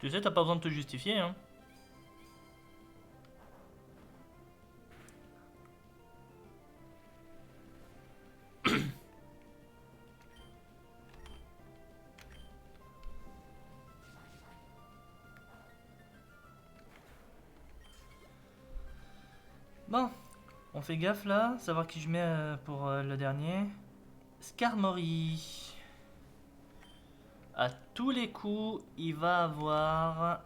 Tu sais, t'as pas besoin de te justifier, hein. Bon, on fait gaffe là, savoir qui je mets pour le dernier. Skarmory. À tous les coups, il va avoir...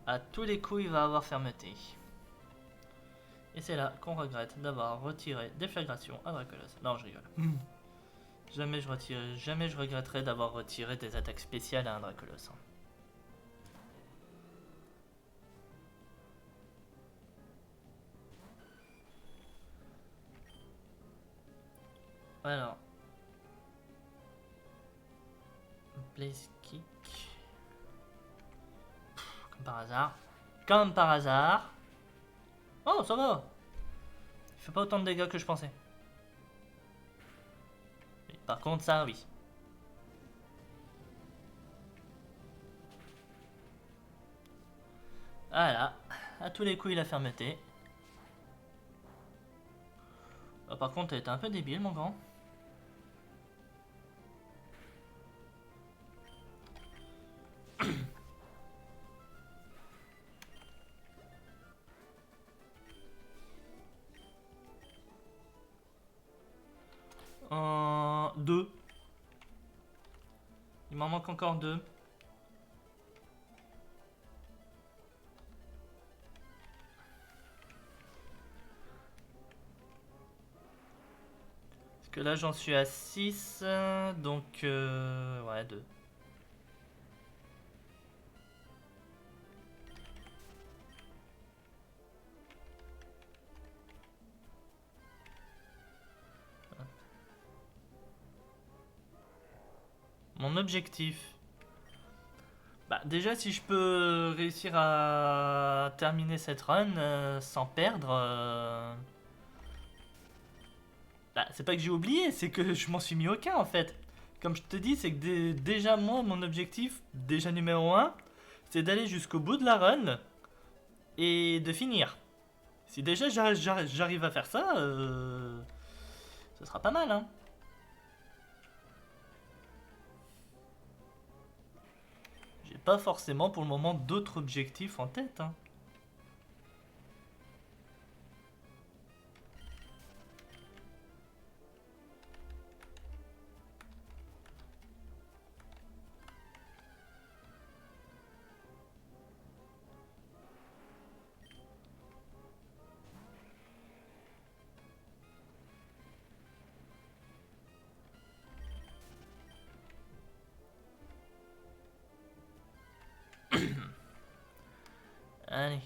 À tous les coups, il va avoir fermeté. Et c'est là qu'on regrette d'avoir retiré Déflagration à Dracolos. Non, je rigole. Jamais je regretterai d'avoir retiré des attaques spéciales à un Dracolos. Alors. Blaze Kick. Comme par hasard. Comme par hasard. Oh, ça va. Il fait pas autant de dégâts que je pensais. Mais par contre, ça, oui. Voilà. À tous les coups, il a fermeté. Ah, par contre, t'as été un peu débile, mon grand. 2. Il m'en manque encore 2. Parce que là j'en suis à 6, donc ouais, 2. Mon objectif. Bah, déjà, si je peux réussir à terminer cette run sans perdre, bah, c'est pas que j'ai oublié, c'est que je m'en suis mis aucun en fait. Comme je te dis, c'est que déjà moi, mon objectif, déjà numéro un, c'est d'aller jusqu'au bout de la run et de finir. Si déjà j'arrive à faire ça, ce sera pas mal, hein. J'ai pas forcément pour le moment d'autres objectifs en tête, hein. Allez.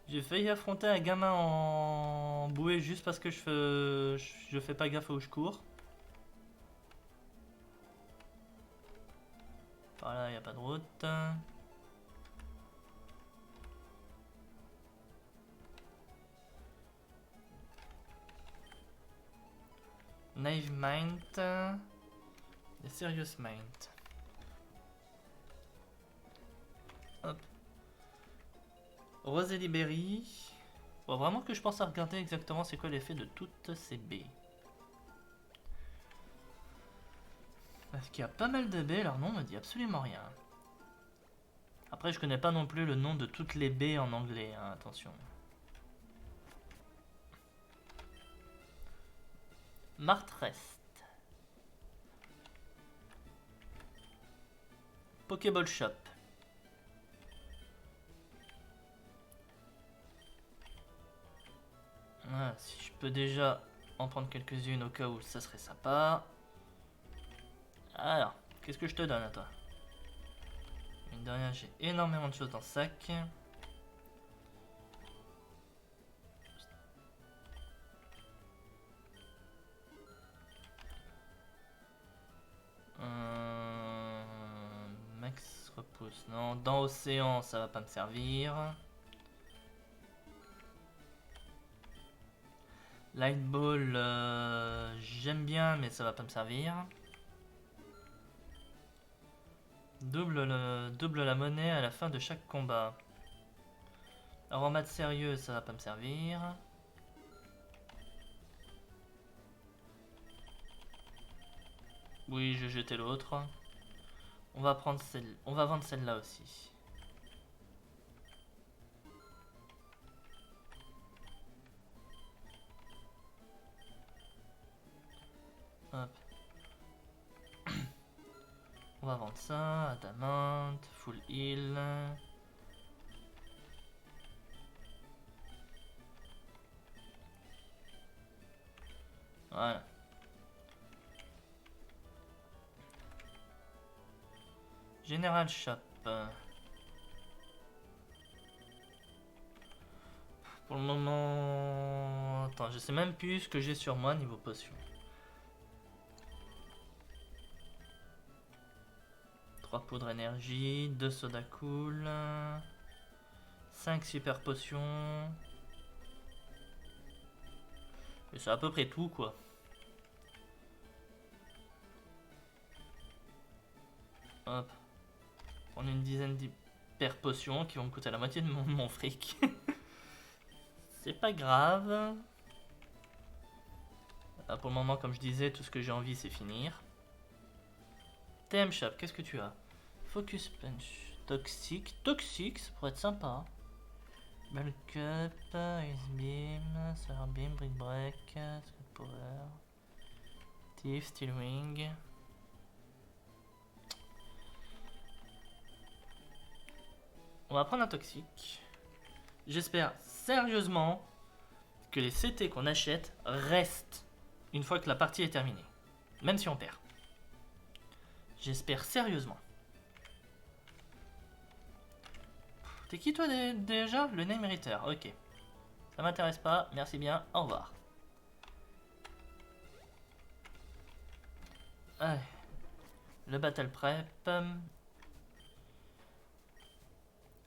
J'ai failli affronter un gamin en bouée juste parce que je fais pas gaffe où je cours. Par là, il a pas de route. Naive Mind. Et Serious Mind. Hop. Rosélie Berry. Faut vraiment que je pense à regarder exactement c'est quoi l'effet de toutes ces baies. Parce qu'il y a pas mal de baies, leur nom me dit absolument rien. Après, je connais pas non plus le nom de toutes les baies en anglais, hein, attention. Martrest. Pokéball Shop. Ah, si je peux déjà en prendre quelques-unes au cas où, ça serait sympa. Alors, qu'est-ce que je te donne à toi? Mine de rien, j'ai énormément de choses dans le sac. Max repousse. Non, dans Océan, ça va pas me servir. Light Ball, j'aime bien, mais ça va pas me servir. Double la monnaie à la fin de chaque combat. Aromate sérieux, ça va pas me servir. Oui, je vais jeter l'autre. On va prendre celle, on va vendre celle-là aussi. Hop. On va vendre ça, adamant, full heal. Voilà. General Shop. Pour le moment... Attends, je sais même plus ce que j'ai sur moi niveau potion. 3 poudres énergie, 2 soda cool, 5 super potions. Et c'est à peu près tout quoi. Hop. On a une dizaine d'hyper potions qui vont me coûter la moitié de mon fric. C'est pas grave. Là, pour le moment, comme je disais, tout ce que j'ai envie, c'est finir. TM Shop, qu'est-ce que tu as? Focus Punch, Toxic. Toxic, ça pourrait être sympa. Bulk Up, Ice Beam, Solar Beam, Brick Break, Scout Power, Thief, Steel Wing. On va prendre un Toxic. J'espère sérieusement que les CT qu'on achète restent une fois que la partie est terminée. Même si on perd. J'espère sérieusement. T'es qui toi déjà? Le name Ritter, ok. Ça m'intéresse pas, merci bien, au revoir. Allez. Le Battle Prep.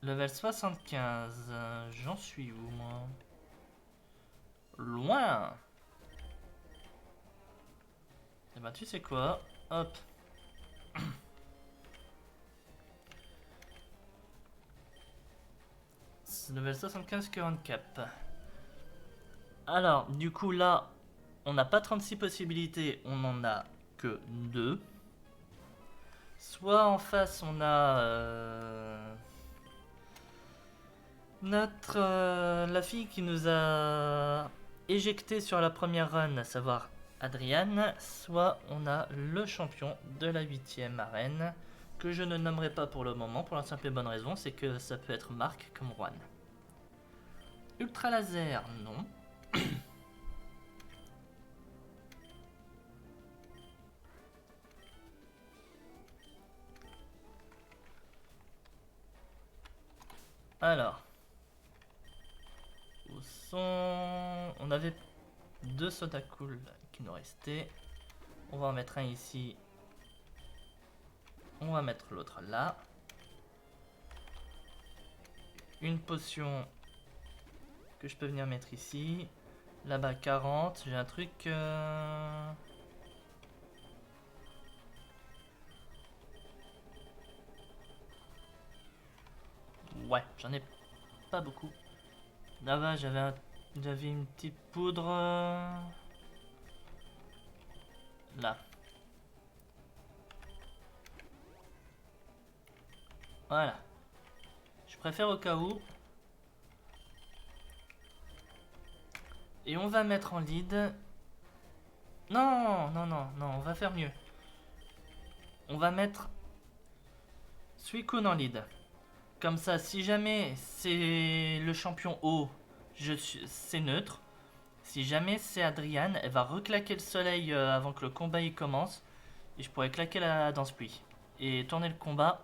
Level 75. J'en suis où moi? Loin. Et bah tu sais quoi? Hop. Level 75 que handicap. Alors, du coup là, on n'a pas 36 possibilités, on en a que 2. Soit en face on a la fille qui nous a éjecté sur la première run, à savoir Adriane, soit on a le champion de la 8ème arène, que je ne nommerai pas pour le moment, pour la simple et bonne raison, c'est que ça peut être Marc comme Juan. Ultra laser, non. Alors, où sont... On avait 2 soda cool qui nous restaient. On va en mettre un ici. On va mettre l'autre là. Une potion que je peux venir mettre ici. Là-bas 40. J'ai un truc... Ouais, j'en ai pas beaucoup. Là-bas, j'avais une petite poudre. Là. Voilà. Je préfère au cas où. Et on va mettre en lead. Non, non, non, non, on va faire mieux. On va mettre Suicune en lead. Comme ça, si jamais c'est le champion haut, c'est neutre. Si jamais c'est Adriane, elle va reclaquer le soleil avant que le combat y commence. Et je pourrais claquer la danse pluie. Et tourner le combat,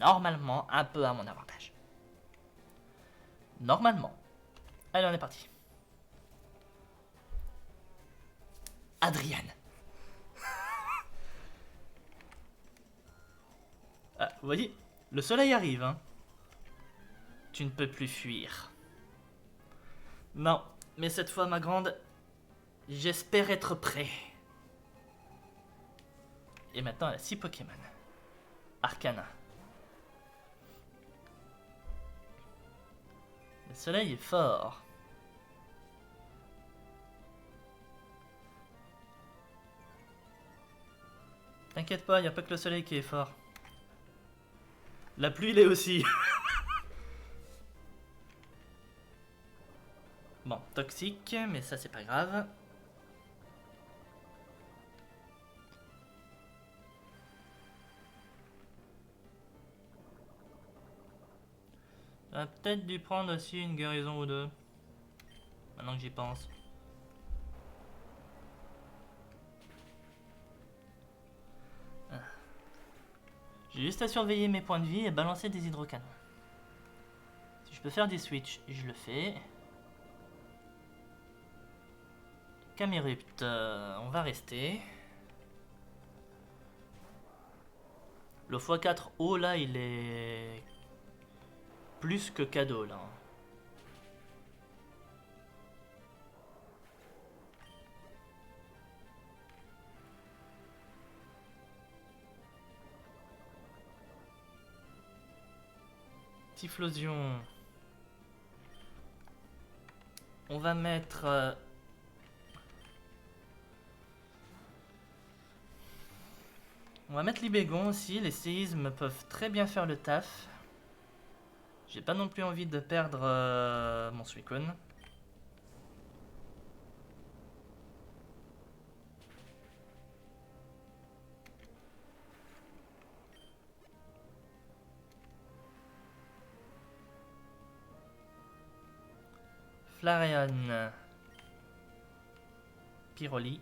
normalement, un peu à mon avantage. Normalement. Allez, on est parti. Adriane. Ah, vous voyez, le soleil arrive, hein. Tu ne peux plus fuir. Non, mais cette fois, ma grande, j'espère être prêt. Et maintenant, elle a 6 Pokémon. Arcana. Le soleil est fort. T'inquiète pas, il n'y a pas que le soleil qui est fort. La pluie l'est aussi. Bon, toxique, mais ça c'est pas grave. J'aurais peut-être dû prendre aussi une guérison ou deux. Maintenant que j'y pense. J'ai juste à surveiller mes points de vie et balancer des hydrocanons. Si je peux faire des switches, je le fais. Camerupt, on va rester. Le x4 haut là, il est plus que cadeau là. Typhlosion. On va mettre On va mettre l'Ibégon aussi, les séismes peuvent très bien faire le taf. J'ai pas non plus envie de perdre mon Suicune. Flareon. Pyroli.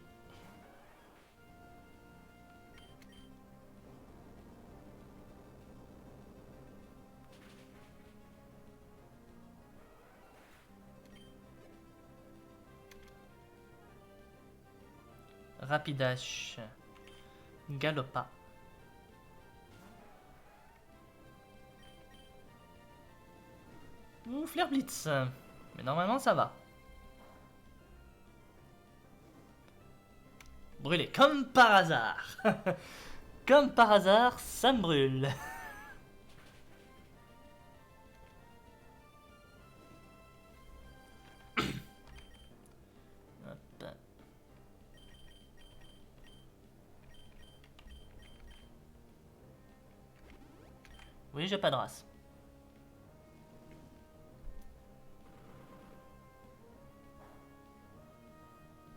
Rapidash. Galopa. Ou Flare Blitz. Mais normalement ça va. Brûlé, comme par hasard. Comme par hasard, ça me brûle. Hop. Oui, j'ai pas de race.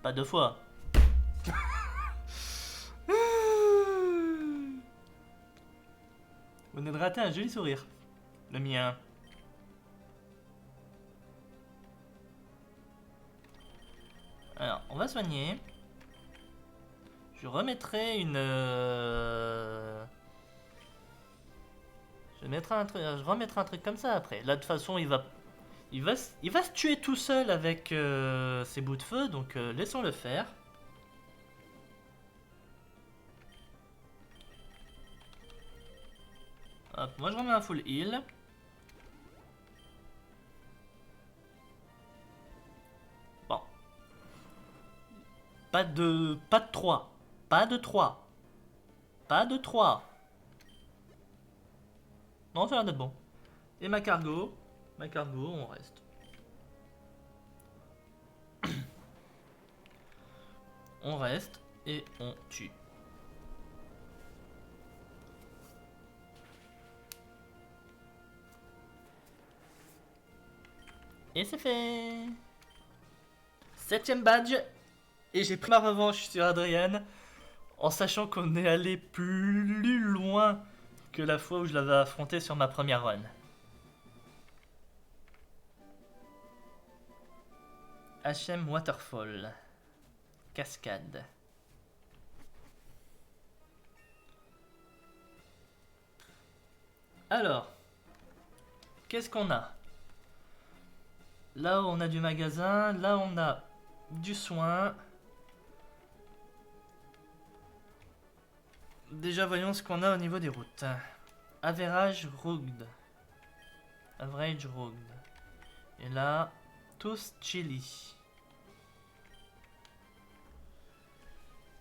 Pas deux fois. Vous venez de rater un joli sourire. Le mien. Alors, on va soigner. Je remettrai une... Je remettrai un truc comme ça après. Là, de toute façon, il va se tuer tout seul avec ses bouts de feu, donc laissons-le faire. Hop, moi je remets un full heal. Bon. Pas de 3. Pas de 3. Pas de 3. Non, ça a l'air d'être bon. Et ma cargo, on reste. On reste et on tue. Et c'est fait. 7ème badge. Et j'ai pris ma revanche sur Adrienne. En sachant qu'on est allé plus loin que la fois où je l'avais affronté sur ma première run. HM Waterfall. Cascade. Alors, qu'est-ce qu'on a? Là, on a du magasin. Là, on a du soin. Déjà, voyons ce qu'on a au niveau des routes. Average Rugged. Average Rugged. Et là, tous Chili.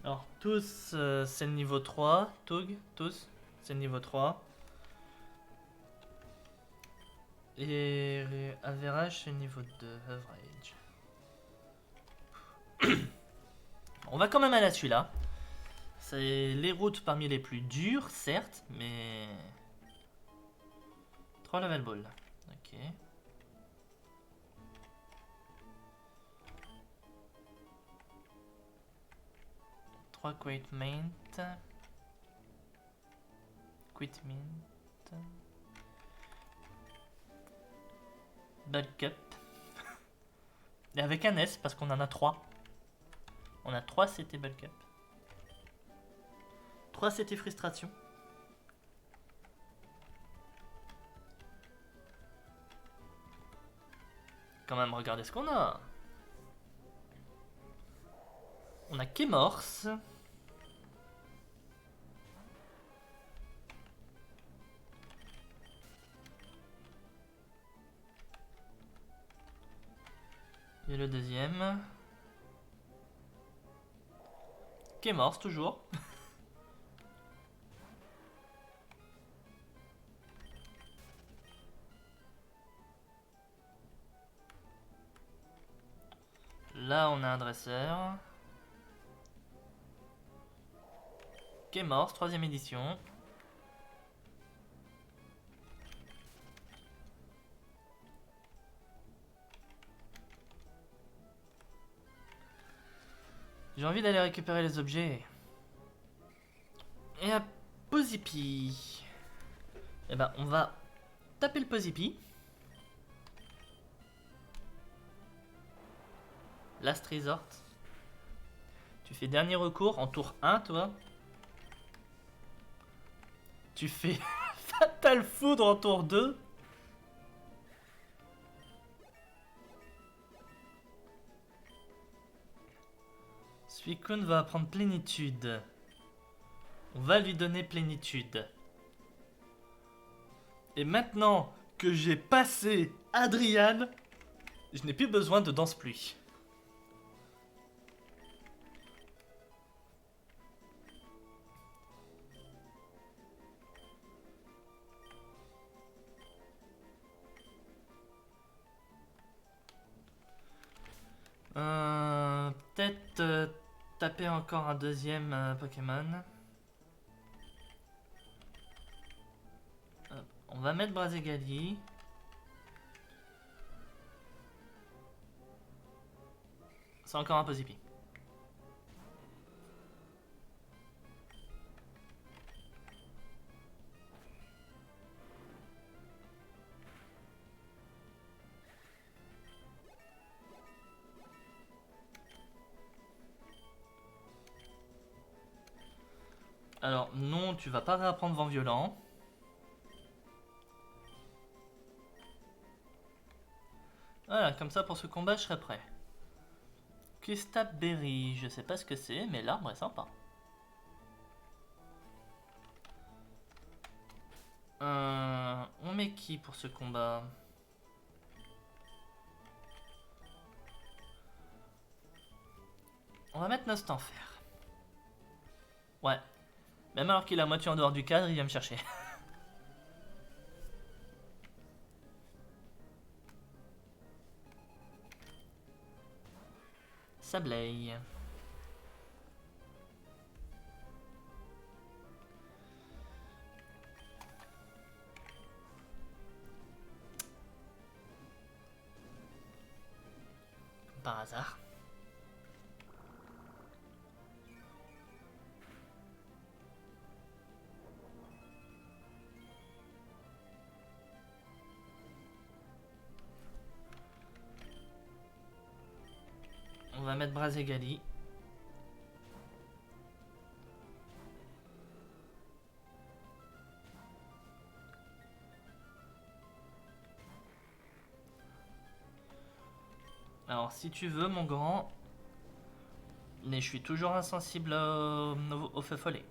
Alors, tous, c'est le niveau 3. Tug, tous, c'est le niveau 3. Et Average, c'est le niveau 2. Average. On va quand même aller à celui-là. C'est les routes parmi les plus dures, certes, mais... 3 level ball. Ok. Quit mint. Quit mint. Bulk up. Et avec un S parce qu'on en a 3. On a 3 CT bulk up. 3 CT frustration. Quand même, regardez ce qu'on a. On a Kémorse. Et le deuxième. Kémorse toujours. Là, on a un dresseur. K-Morse, 3ème édition. J'ai envie d'aller récupérer les objets. Et à Pozipi. Eh ben, on va taper le Pozipi. Last Resort. Tu fais dernier recours en tour 1, toi. Tu fais Fatal Foudre en tour 2. Suicune va prendre plénitude. On va lui donner plénitude. Et maintenant que j'ai passé Adrian, je n'ai plus besoin de danse pluie. Peut-être taper encore un deuxième Pokémon. On va mettre Brazegali. C'est encore un Pozipi. Alors non, tu vas pas réapprendre Vent Violent. Voilà, comme ça pour ce combat je serai prêt. Berry, je sais pas ce que c'est, mais l'arbre est sympa. On met qui pour ce combat? On va mettre Nostanfer. Ouais. Même alors qu'il est à moitié en dehors du cadre, il vient me chercher. Sableye. Par hasard. On va mettre Brazegali. Alors si tu veux mon grand, mais je suis toujours insensible au feu follet.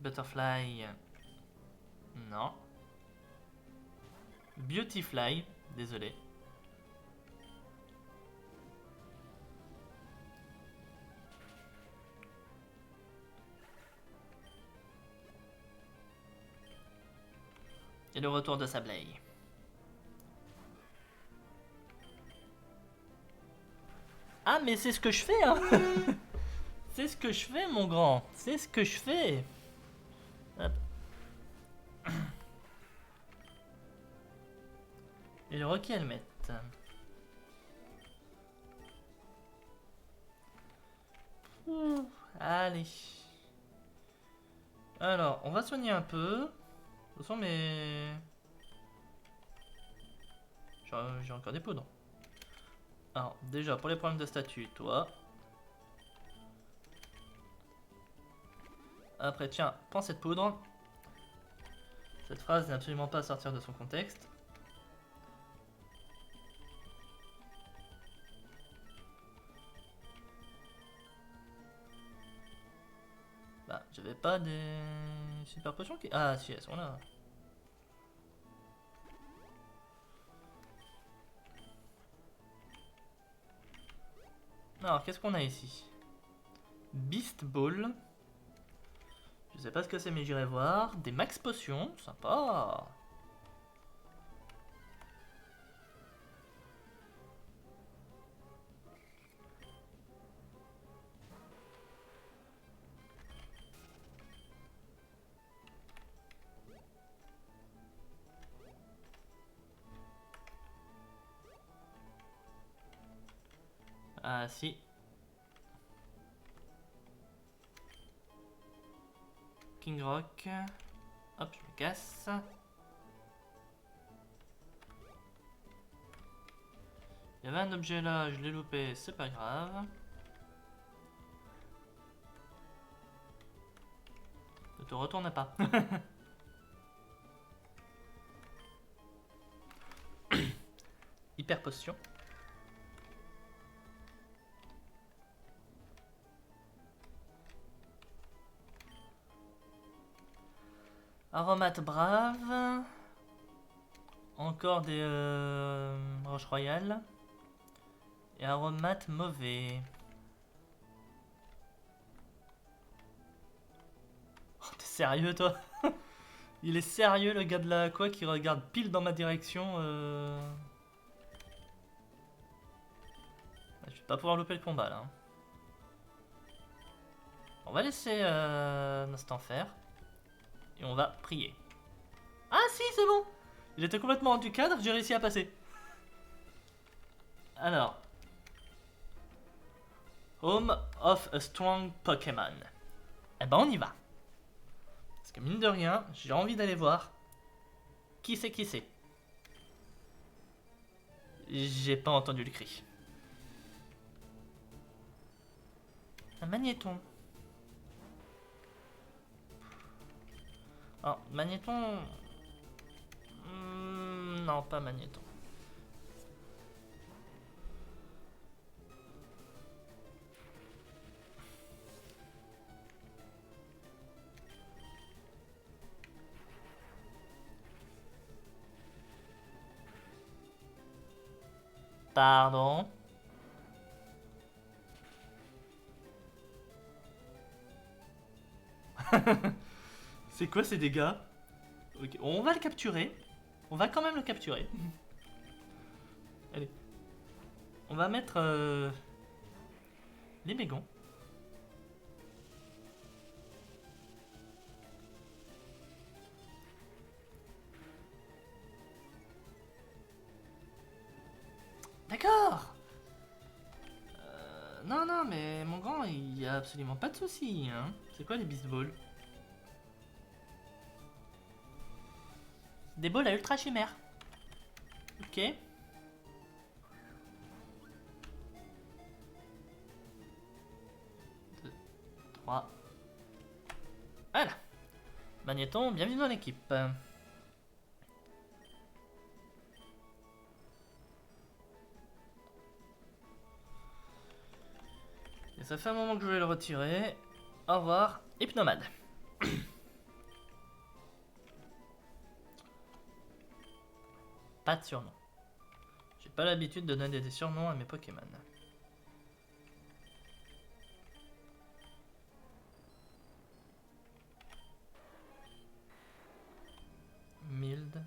Butterfly. Non. Beautyfly. Désolé. Et le retour de Sableye. Ah mais c'est ce que je fais hein. C'est ce que je fais mon grand. C'est ce que je fais. Hop. Et le Rocky Helmet. Allez. Alors, on va soigner un peu. De toute façon, mais... J'ai encore des poudres. Alors, déjà, pour les problèmes de statut, toi. Après, tiens, prends cette poudre. Cette phrase n'est absolument pas à sortir de son contexte. Bah, j'avais pas des super potions qui... Ah, si, elles sont là. Alors, qu'est-ce qu'on a ici? Beast Ball. Je sais pas ce que c'est, mais j'irai voir. Des max potions, sympa. Ah si. King Rock. Hop, je me casse. Il y avait un objet là, je l'ai loupé, c'est pas grave. Ne te retourne pas. Hyper potion. Aromate brave. Encore des roches royales. Et aromate mauvais. Oh, t'es sérieux toi? Il est sérieux le gars de la quoi qui regarde pile dans ma direction Je vais pas pouvoir louper le combat là. On va laisser un instant faire. Et on va prier. Ah si, c'est bon! Il était complètement hors du cadre, j'ai réussi à passer. Alors. Home of a strong Pokémon. Eh ben on y va. Parce que mine de rien, j'ai envie d'aller voir. Qui c'est qui c'est? J'ai pas entendu le cri. Un magnéton. Oh, magnéton. Non, pas magnéton. Pardon. C'est quoi ces dégâts? Ok, on va le capturer. On va quand même le capturer. Allez. On va mettre les mégons. D'accord. Non, non, mais mon grand, il y a absolument pas de soucis. Hein. C'est quoi les beast balls? Des balls à ultra chimère. Ok. 2, 3. Voilà. Magnéton, bienvenue dans l'équipe. Et ça fait un moment que je vais le retirer. Au revoir, Hypnomade. Pas de surnom. J'ai pas l'habitude de donner des surnoms à mes Pokémon. Mild.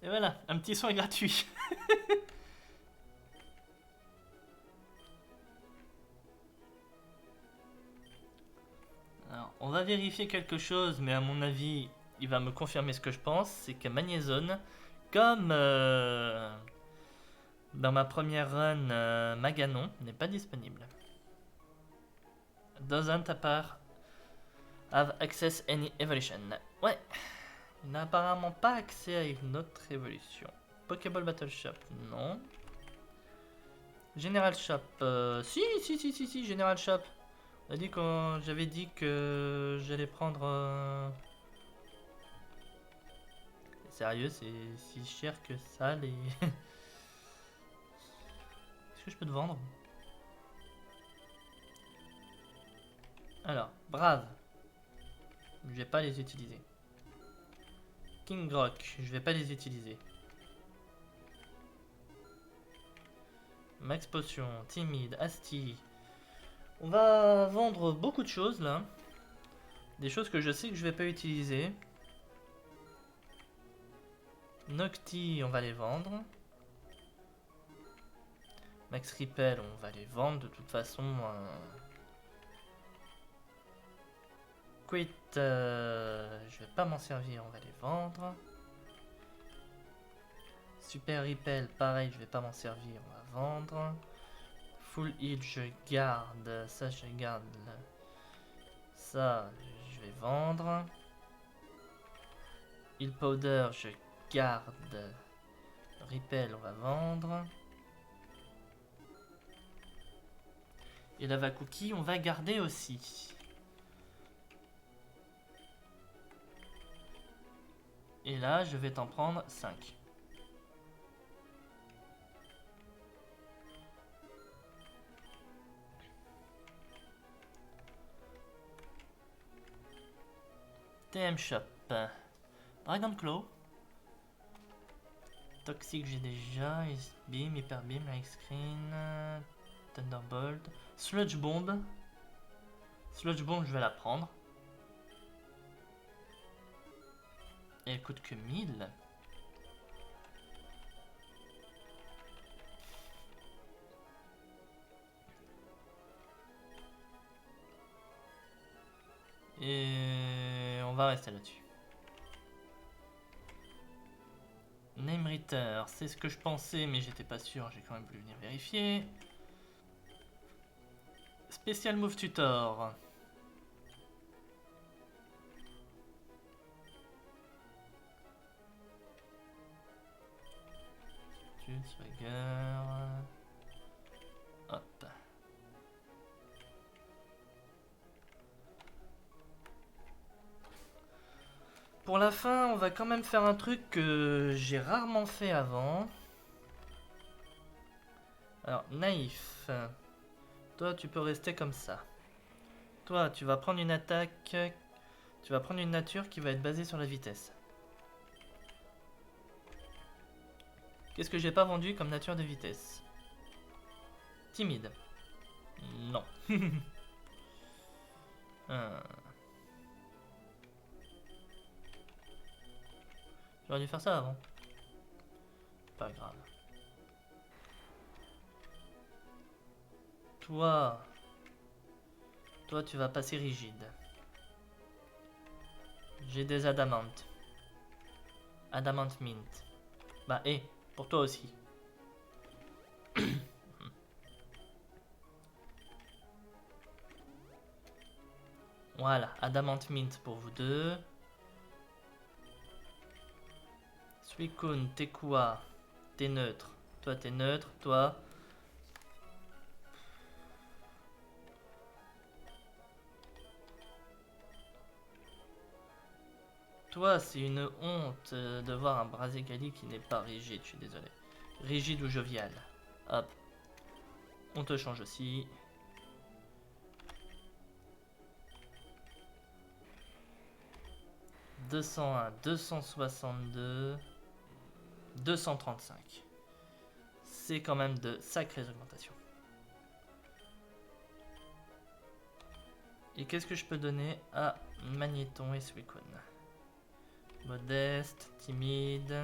Et voilà, un petit soin gratuit. Alors, on va vérifier quelque chose, mais à mon avis, il va me confirmer ce que je pense. C'est que Magnézone, comme dans ma première run, Maganon n'est pas disponible. Doesn't appear have access any evolution. Ouais, il n'a apparemment pas accès à une autre évolution. Pokéball Battle Shop, non. General Shop, si, General Shop. On a dit que j'avais dit que j'allais prendre. Sérieux, c'est si cher que ça les... Est-ce que je peux te vendre? Alors, Brave. Je vais pas les utiliser. King Rock, je vais pas les utiliser. Max Potion, Timide, Asti. On va vendre beaucoup de choses là. Des choses que je sais que je vais pas utiliser. Nocti, on va les vendre. Max Repel, on va les vendre de toute façon. Quit, je vais pas m'en servir, on va les vendre. Super Repel, pareil, je vais pas m'en servir, on va vendre. Full Heal, je garde. Ça, je garde. Ça, je vais vendre. Heal Powder, je garde. Repel, on va vendre. Et Lava Cookie, on va garder aussi. Et là, je vais t'en prendre 5. TM Shop. Dragon Claw. Toxic, j'ai déjà. Beam, Hyper Beam, Light Screen. Thunderbolt. Sludge Bomb. Sludge Bomb, je vais la prendre. Et elle coûte que 1000. Et on va rester là-dessus. Name Reader, c'est ce que je pensais, mais j'étais pas sûr, j'ai quand même voulu venir vérifier. Special Move Tutor. Swagger. Hop. Pour la fin, on va quand même faire un truc que j'ai rarement fait avant. Alors, naïf. Toi, tu peux rester comme ça. Toi, tu vas prendre une attaque. Tu vas prendre une nature qui va être basée sur la vitesse. Qu'est-ce que j'ai pas vendu comme nature de vitesse? Timide. Non. J'aurais dû faire ça avant. Pas grave. Toi, tu vas passer rigide. J'ai des adamantes. Adamant mint. Bah, et pour toi aussi. Voilà, Adamant mint pour vous deux. Suicune, t'es quoi? T'es neutre. Toi, t'es neutre. Toi. Toi, c'est une honte de voir un Brazigali qui n'est pas rigide, je suis désolé. Rigide ou jovial. Hop. On te change aussi. « 201, 262, 235. C'est quand même de sacrées augmentations. Et qu'est-ce que je peux donner à Magnéton et Suicune? Modeste, timide.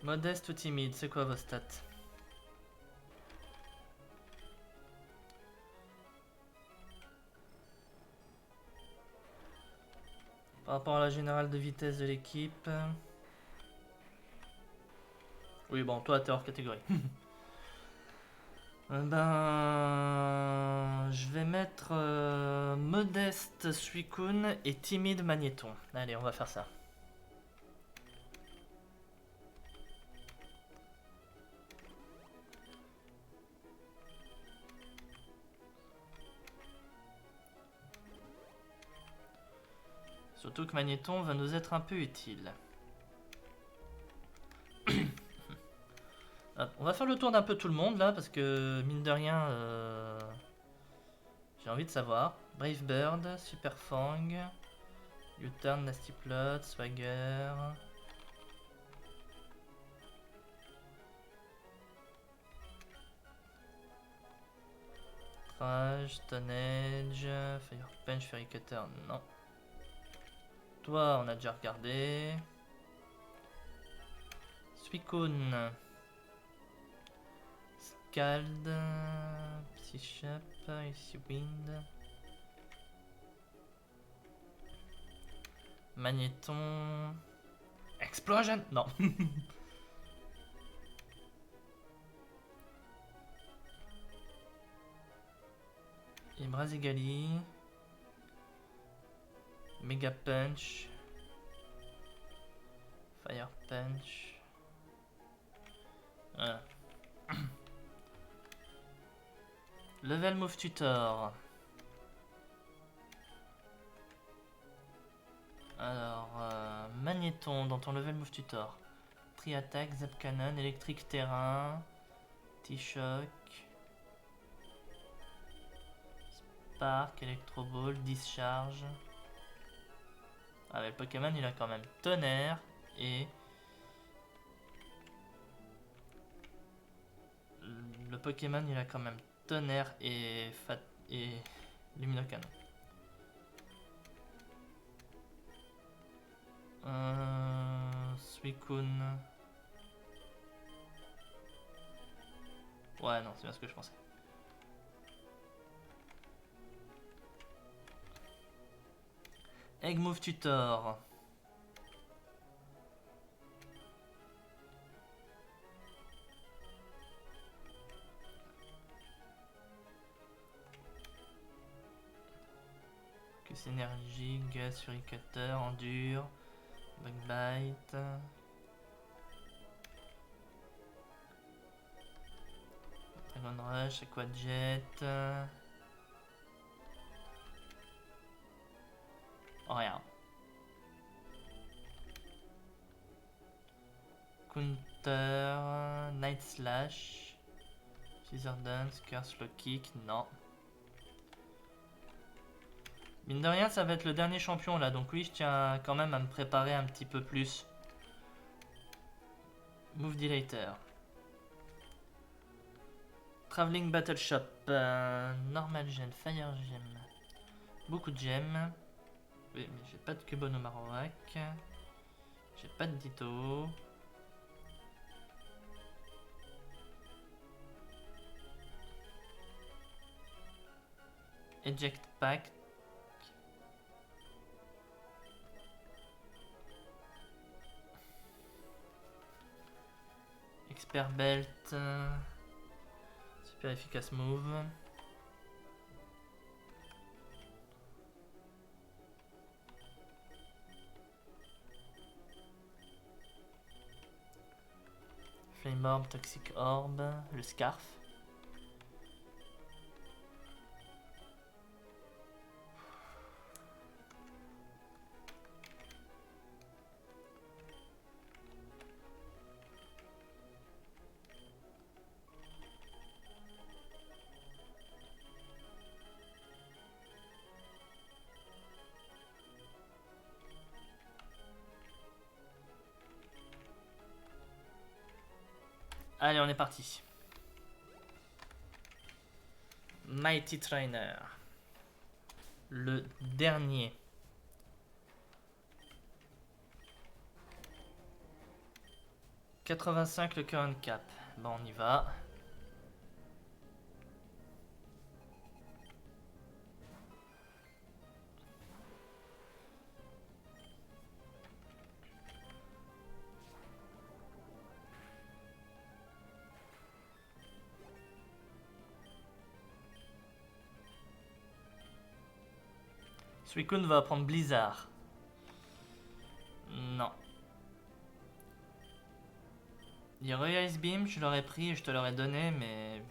Modeste ou timide, c'est quoi vos stats? Par rapport à la générale de vitesse de l'équipe. Oui, bon, toi, t'es hors catégorie. Ben, je vais mettre modeste Suicune et timide Magnéton. Allez, on va faire ça. Surtout que Magnéton va nous être un peu utile. Hop, on va faire le tour d'un peu tout le monde là, parce que mine de rien, j'ai envie de savoir. Brave Bird, Super Fang, U-Turn, Nasty Plot, Swagger. Rage, Stone Edge, Fire Punch, Fairy Cutter, non. Toi, on a déjà regardé. Suicune. Scald. Psychap, ici Wind. Magnéton. Explosion. Non. Et Brazigali. Mega Punch. Fire Punch. Voilà. Level Move Tutor. Alors, Magnéton dans ton Level Move Tutor. Tri-Attack, Zap Cannon, Électrique Terrain, T-Shock, Spark, Electro Ball, Discharge. Ah mais le Pokémon il a quand même Tonnerre et... Le Pokémon il a quand même Tonnerre et Luminocanon. Suicune. Ouais non c'est bien ce que je pensais. Egg Move Tutor. Énergie, Gaz, Furicateur, Endure, Backbite. Dragon Rush, Aquajet. Oh, rien. Counter, Night Slash, Scissor Dance, Curse Low Kick, non. Mine de rien, ça va être le dernier champion là, donc oui, je tiens quand même à me préparer un petit peu plus. Move Dilator. Traveling Battle Shop. Normal Gem, Fire Gem. Beaucoup de gemmes. Oui, mais j'ai pas de Kubono Marowak. J'ai pas de Ditto. Eject Pack. Expert Belt. Super efficace move. Flame Orb, Toxic Orb, le Scarf. Allez, on est parti. Mighty Trainer. Le dernier. « 85 le current cap. Bon, on y va. Suicune va prendre Blizzard. Non. Il y aurait Ice Beam, je l'aurais pris et je te l'aurais donné, mais...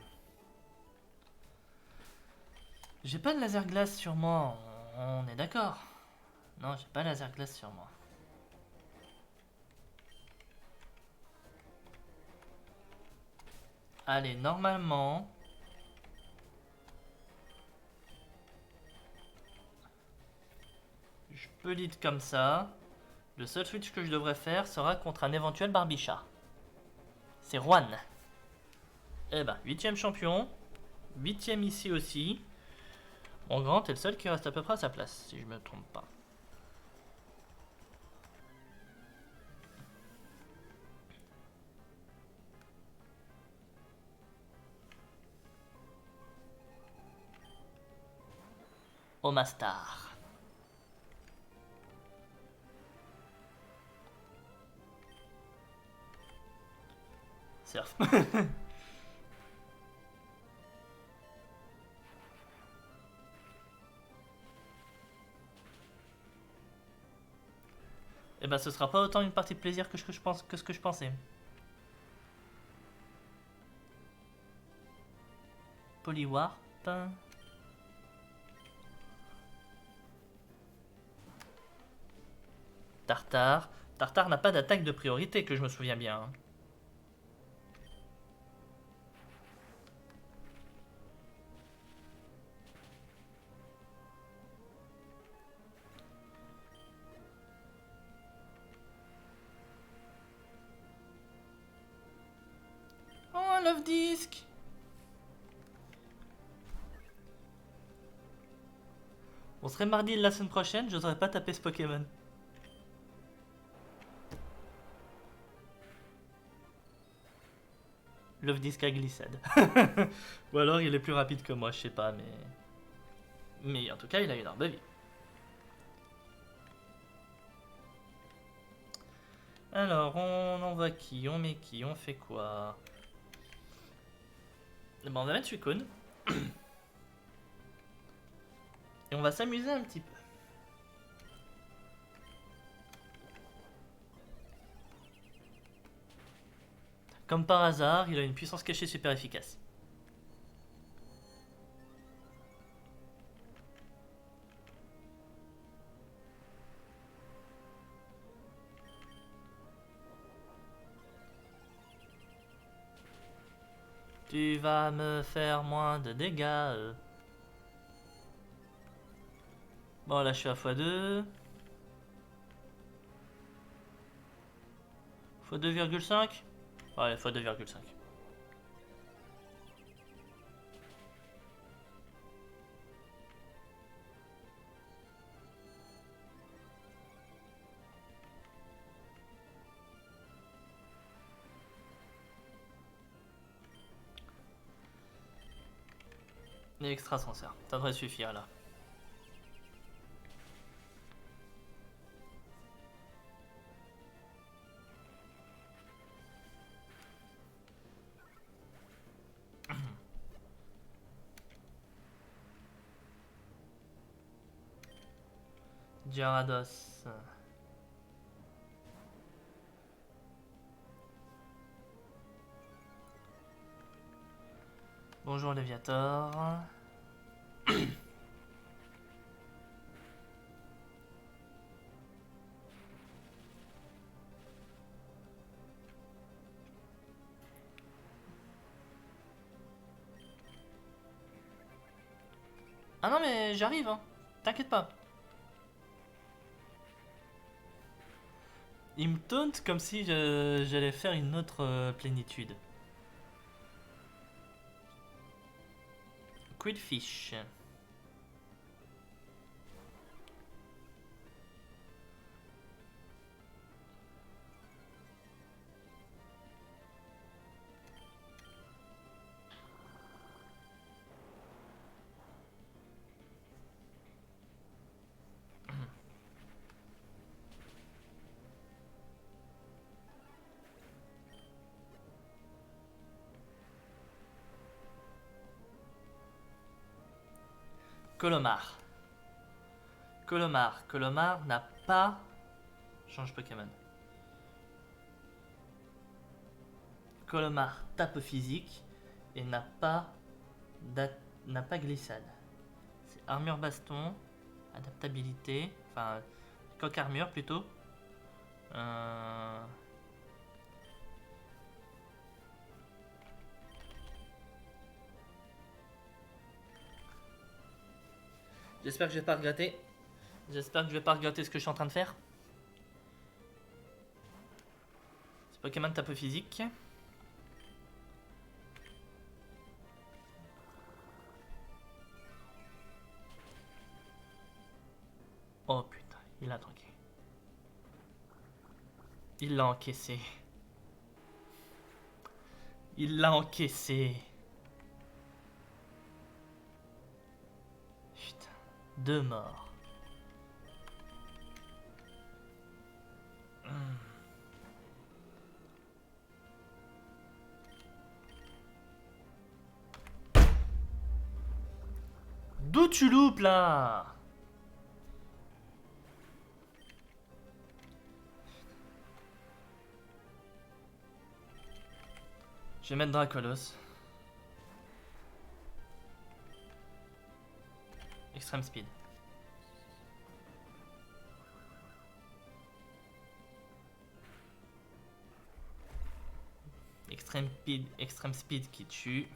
J'ai pas de laser glace sur moi, on est d'accord. Non, j'ai pas laser glace sur moi. Allez, normalement... je peux lead comme ça. Le seul switch que je devrais faire sera contre un éventuel Barbicha. C'est Juan. Eh ben, 8ème champion. 8ème ici aussi. Mon grand est le seul qui reste à peu près à sa place, si je me trompe pas. Omastar. Surf. Eh ben, ce sera pas autant une partie de plaisir que ce que je pensais. Poliwarp. Tartare. Tartare n'a pas d'attaque de priorité, que je me souviens bien. Hein. Oh, Love Disc. On serait mardi la semaine prochaine, j'oserais pas taper ce Pokémon. Love Disc à glissade. Ou alors il est plus rapide que moi, je sais pas, mais... mais en tout cas, il a une arme de vie. Alors, on envoie qui? On met qui? On fait quoi? Bon, on va mettre Suicune. Et on va s'amuser un petit peu. Comme par hasard, il a une puissance cachée super efficace. Tu vas me faire moins de dégâts. Bon, là je suis à x2. x2,5. Ouais, x2,5. Et extra sincère, ça devrait suffire là. Gyarados. Bonjour Léviator. Ah non mais j'arrive hein, t'inquiète pas. Il me taunte comme si j'allais faire une autre plénitude. Quillfish. Colomar. Colomar n'a pas... Change Pokémon. Colomar tape physique et n'a pas glissade. C'est armure baston, adaptabilité, enfin Coque armure plutôt. Euh... J'espère que je vais pas regretter. J'espère que je vais pas regretter ce que je suis en train de faire. Ce Pokémon tape au physique. Oh putain, il a tanké. Il l'a encaissé. Il l'a encaissé. Putain, 2 morts. D'où tu loupes là? Je vais mettre Dracolos. Extreme Speed. Extreme Speed qui tue.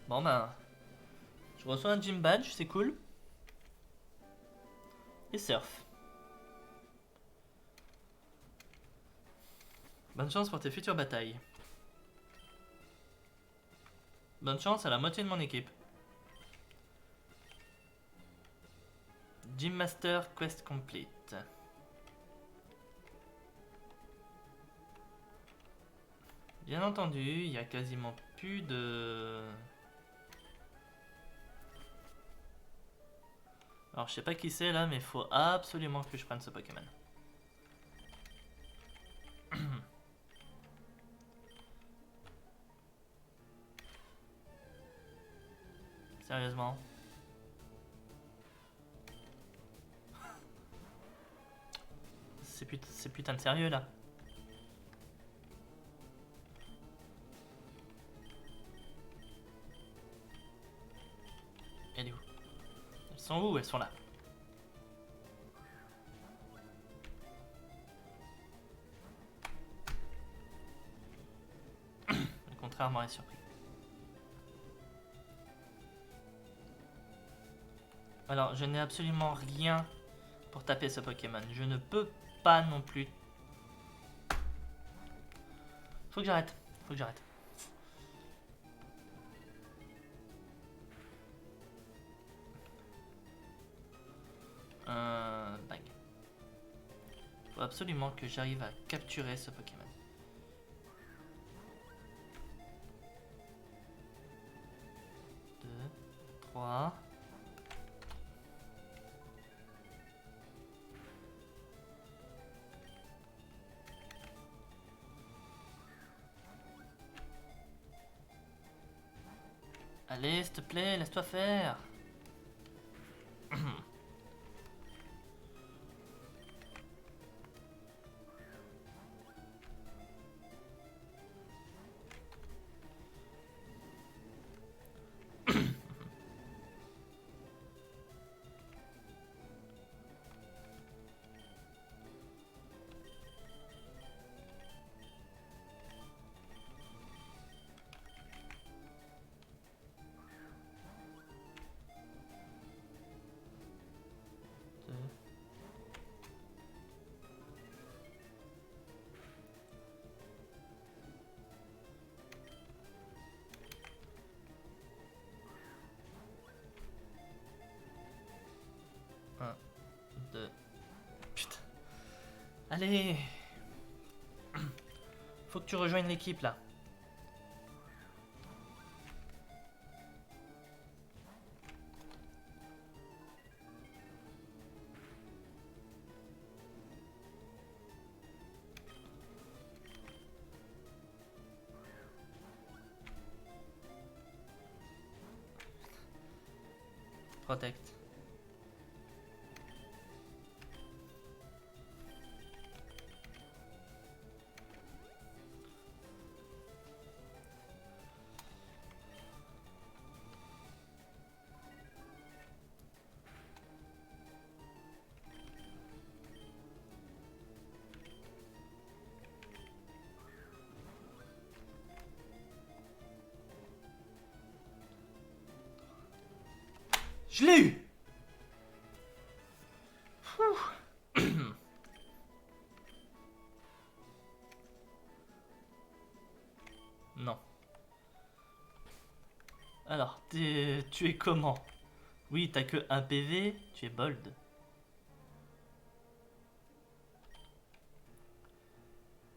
Bon ben, je reçois un gym badge, c'est cool. Et surf. Bonne chance pour tes futures batailles. Bonne chance à la moitié de mon équipe. Gym Master Quest Complete. Bien entendu, il y a quasiment plus de... Alors je sais pas qui c'est là, mais il faut absolument que je prenne ce Pokémon. Sérieusement. C'est putain de sérieux là. Elle est où? Elles sont où? Elles sont là. Le contraire m'aurait surpris. Alors, je n'ai absolument rien pour taper ce Pokémon. Je ne peux pas non plus. Faut que j'arrête. Faut que j'arrête. Bang. Faut absolument que j'arrive à capturer ce Pokémon. 2, 3. Allez, s'il te plaît, laisse-toi faire. Putain. Allez. Faut que tu rejoignes l'équipe là. Protect. Je l'ai eu. Non. Alors, tu es comment? Oui, t'as que un PV, tu es bold.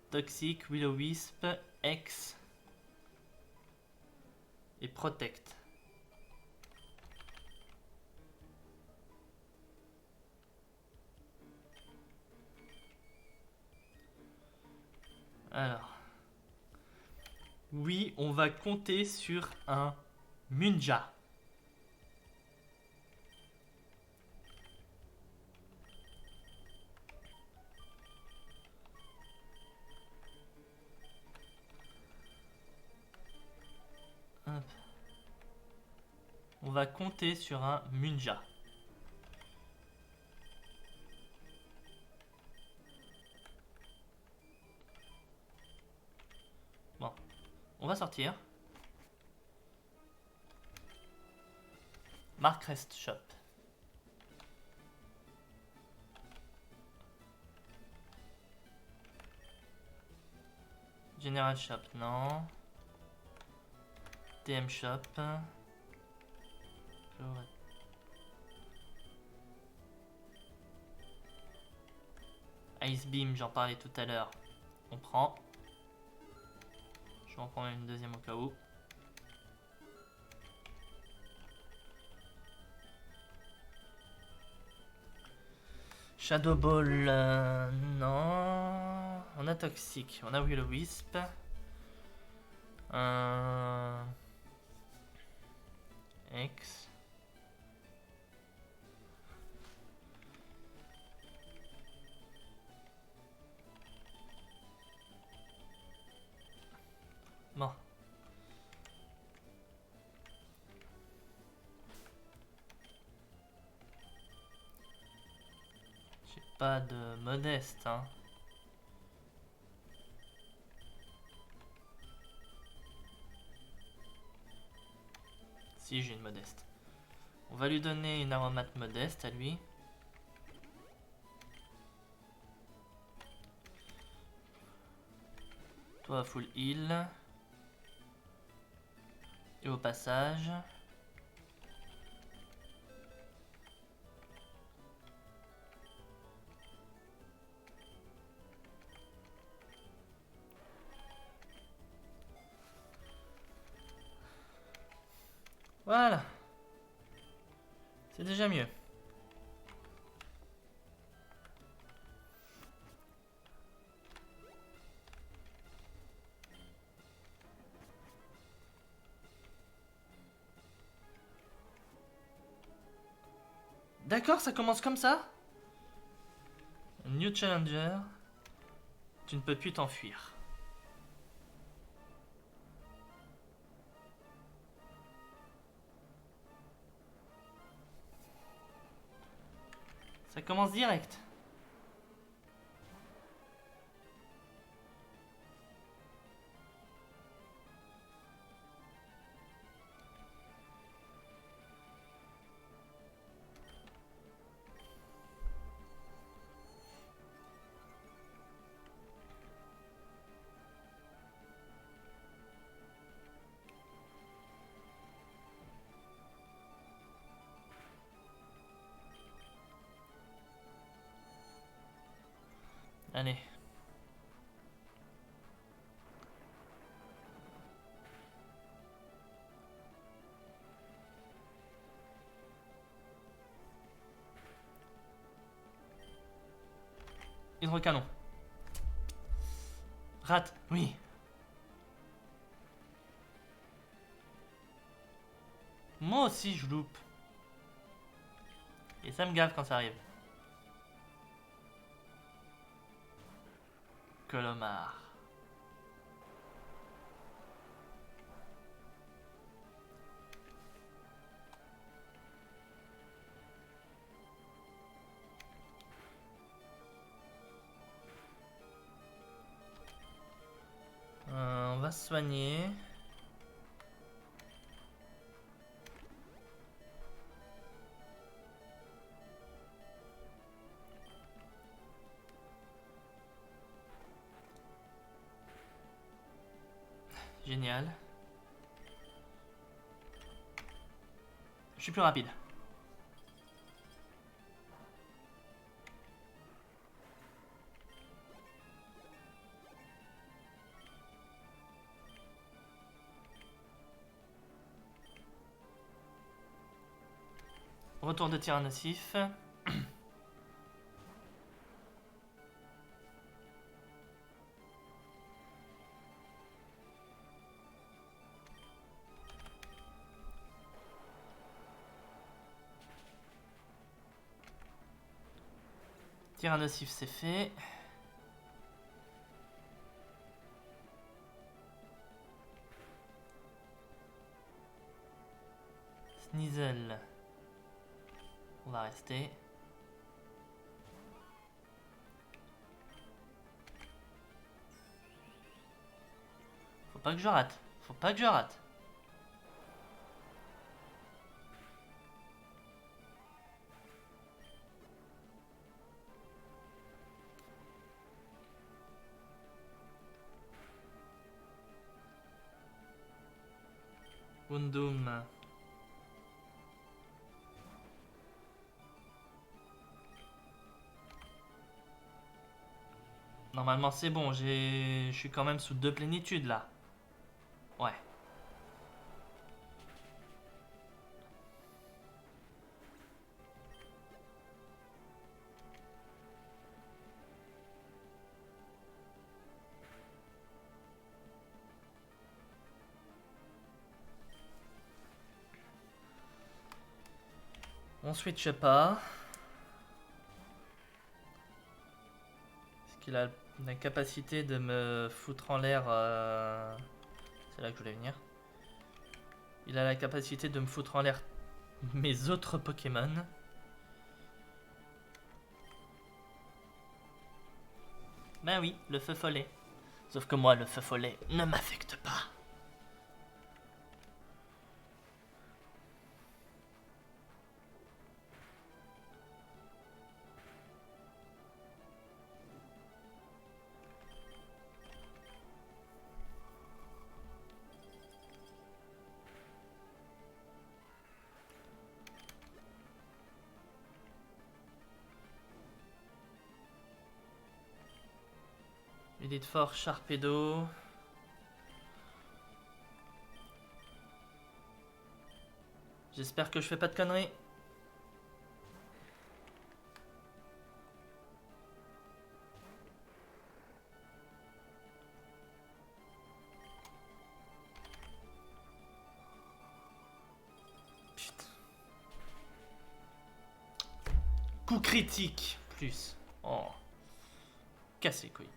Toxic, Will-O-Wisp, X et Protect. Alors. Oui, on va compter sur un Munja. Hop. On va compter sur un Munja. Bon, on va sortir. Mark Rest Shop. General Shop, non. TM Shop. Ice Beam, j'en parlais tout à l'heure. On prend. Je vais en prendre une deuxième au cas où. Shadow Ball, non. On a Toxic, on a Will-O-Wisp. X. Bon. J'ai pas de modeste, hein. Si, j'ai une modeste. On va lui donner une aromate modeste à lui. Toi, full heal. Et au passage... Voilà. C'est déjà mieux. D'accord, ça commence comme ça. New Challenger. Tu ne peux plus t'enfuir. Ça commence direct. Allez. Hydrocanon. Rate, oui. Moi aussi, je loupe. Et ça me gave quand ça arrive. Colomar. On va se soigner. Génial. Je suis plus rapide. Retour de Tyrannosif. Tyrannosif, c'est fait. Sneasel. On va rester. Faut pas que je rate. Faut pas que je rate. Wundum. Normalement c'est bon, je suis quand même sous 2 plénitudes là. Ouais. On switch pas. Parce qu'il a la capacité de me foutre en l'air. C'est là que je voulais venir. Il a la capacité de me foutre en l'air mes autres Pokémon. Ben oui, le feu follet. Sauf que moi, le feu follet ne m'affecte pas. Élite fort, Sharpedo. J'espère que je fais pas de conneries. Putain. Coup critique, plus. Oh. Casse les couilles.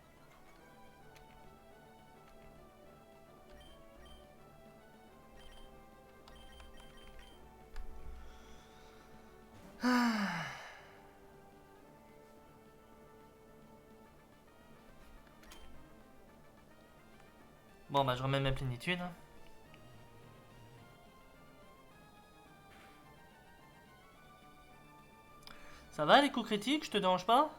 Bon bah je remets ma plénitude. Ça va les coups critiques, je te dérange pas?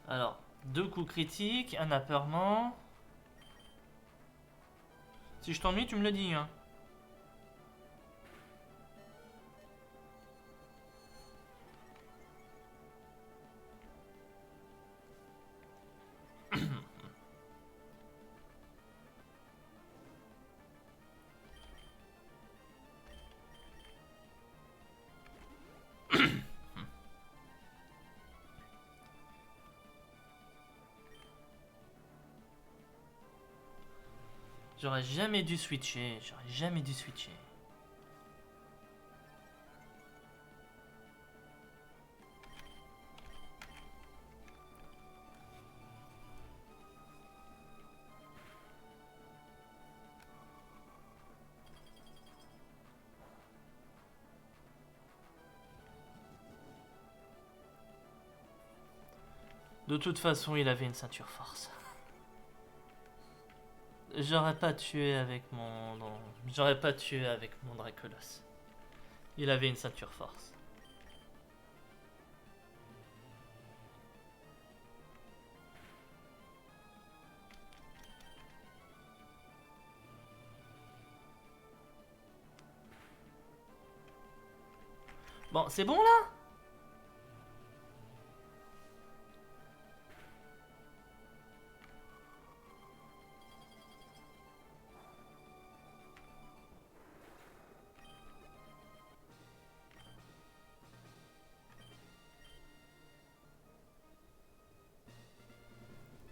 Alors, 2 coups critiques, un apeurement. Si je t'ennuie, tu me le dis, hein. J'aurais jamais dû switcher, j'aurais jamais dû switcher. De toute façon, il avait une ceinture force. J'aurais pas tué avec mon... non, j'aurais pas tué avec mon Dracolos. Il avait une ceinture force. Bon, c'est bon là?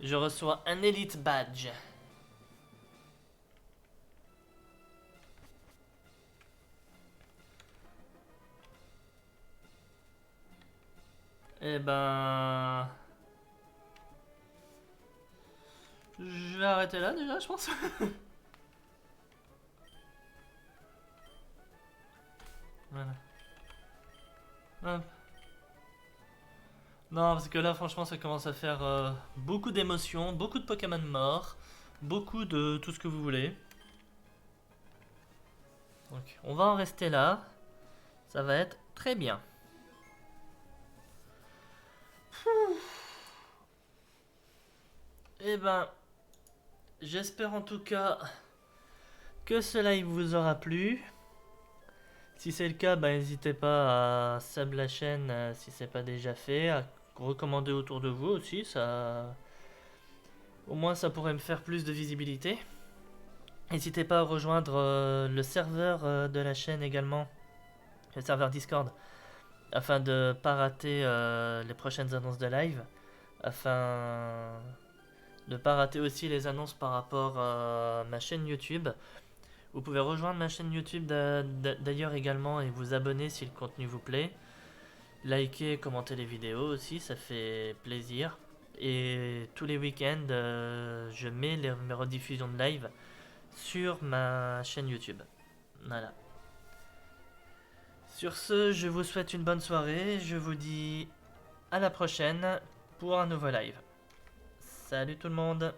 Je reçois un Elite Badge. Eh ben... Je vais arrêter là déjà, je pense. Voilà. Hop. Non, parce que là, franchement, ça commence à faire beaucoup d'émotions, beaucoup de Pokémon morts, beaucoup de tout ce que vous voulez. Donc, on va en rester là. Ça va être très bien. Eh ben, j'espère en tout cas que ce live vous aura plu. Si c'est le cas, bah, n'hésitez pas à sub la chaîne si c'est pas déjà fait, à recommander autour de vous aussi, ça... Au moins ça pourrait me faire plus de visibilité. N'hésitez pas à rejoindre le serveur de la chaîne également, le serveur Discord, afin de ne pas rater les prochaines annonces de live, afin de ne pas rater aussi les annonces par rapport à ma chaîne YouTube. Vous pouvez rejoindre ma chaîne YouTube d'ailleurs également et vous abonner si le contenu vous plaît. Likez, commentez les vidéos aussi, ça fait plaisir. Et tous les week-ends, je mets mes rediffusions de live sur ma chaîne YouTube. Voilà. Sur ce, je vous souhaite une bonne soirée. Je vous dis à la prochaine pour un nouveau live. Salut tout le monde!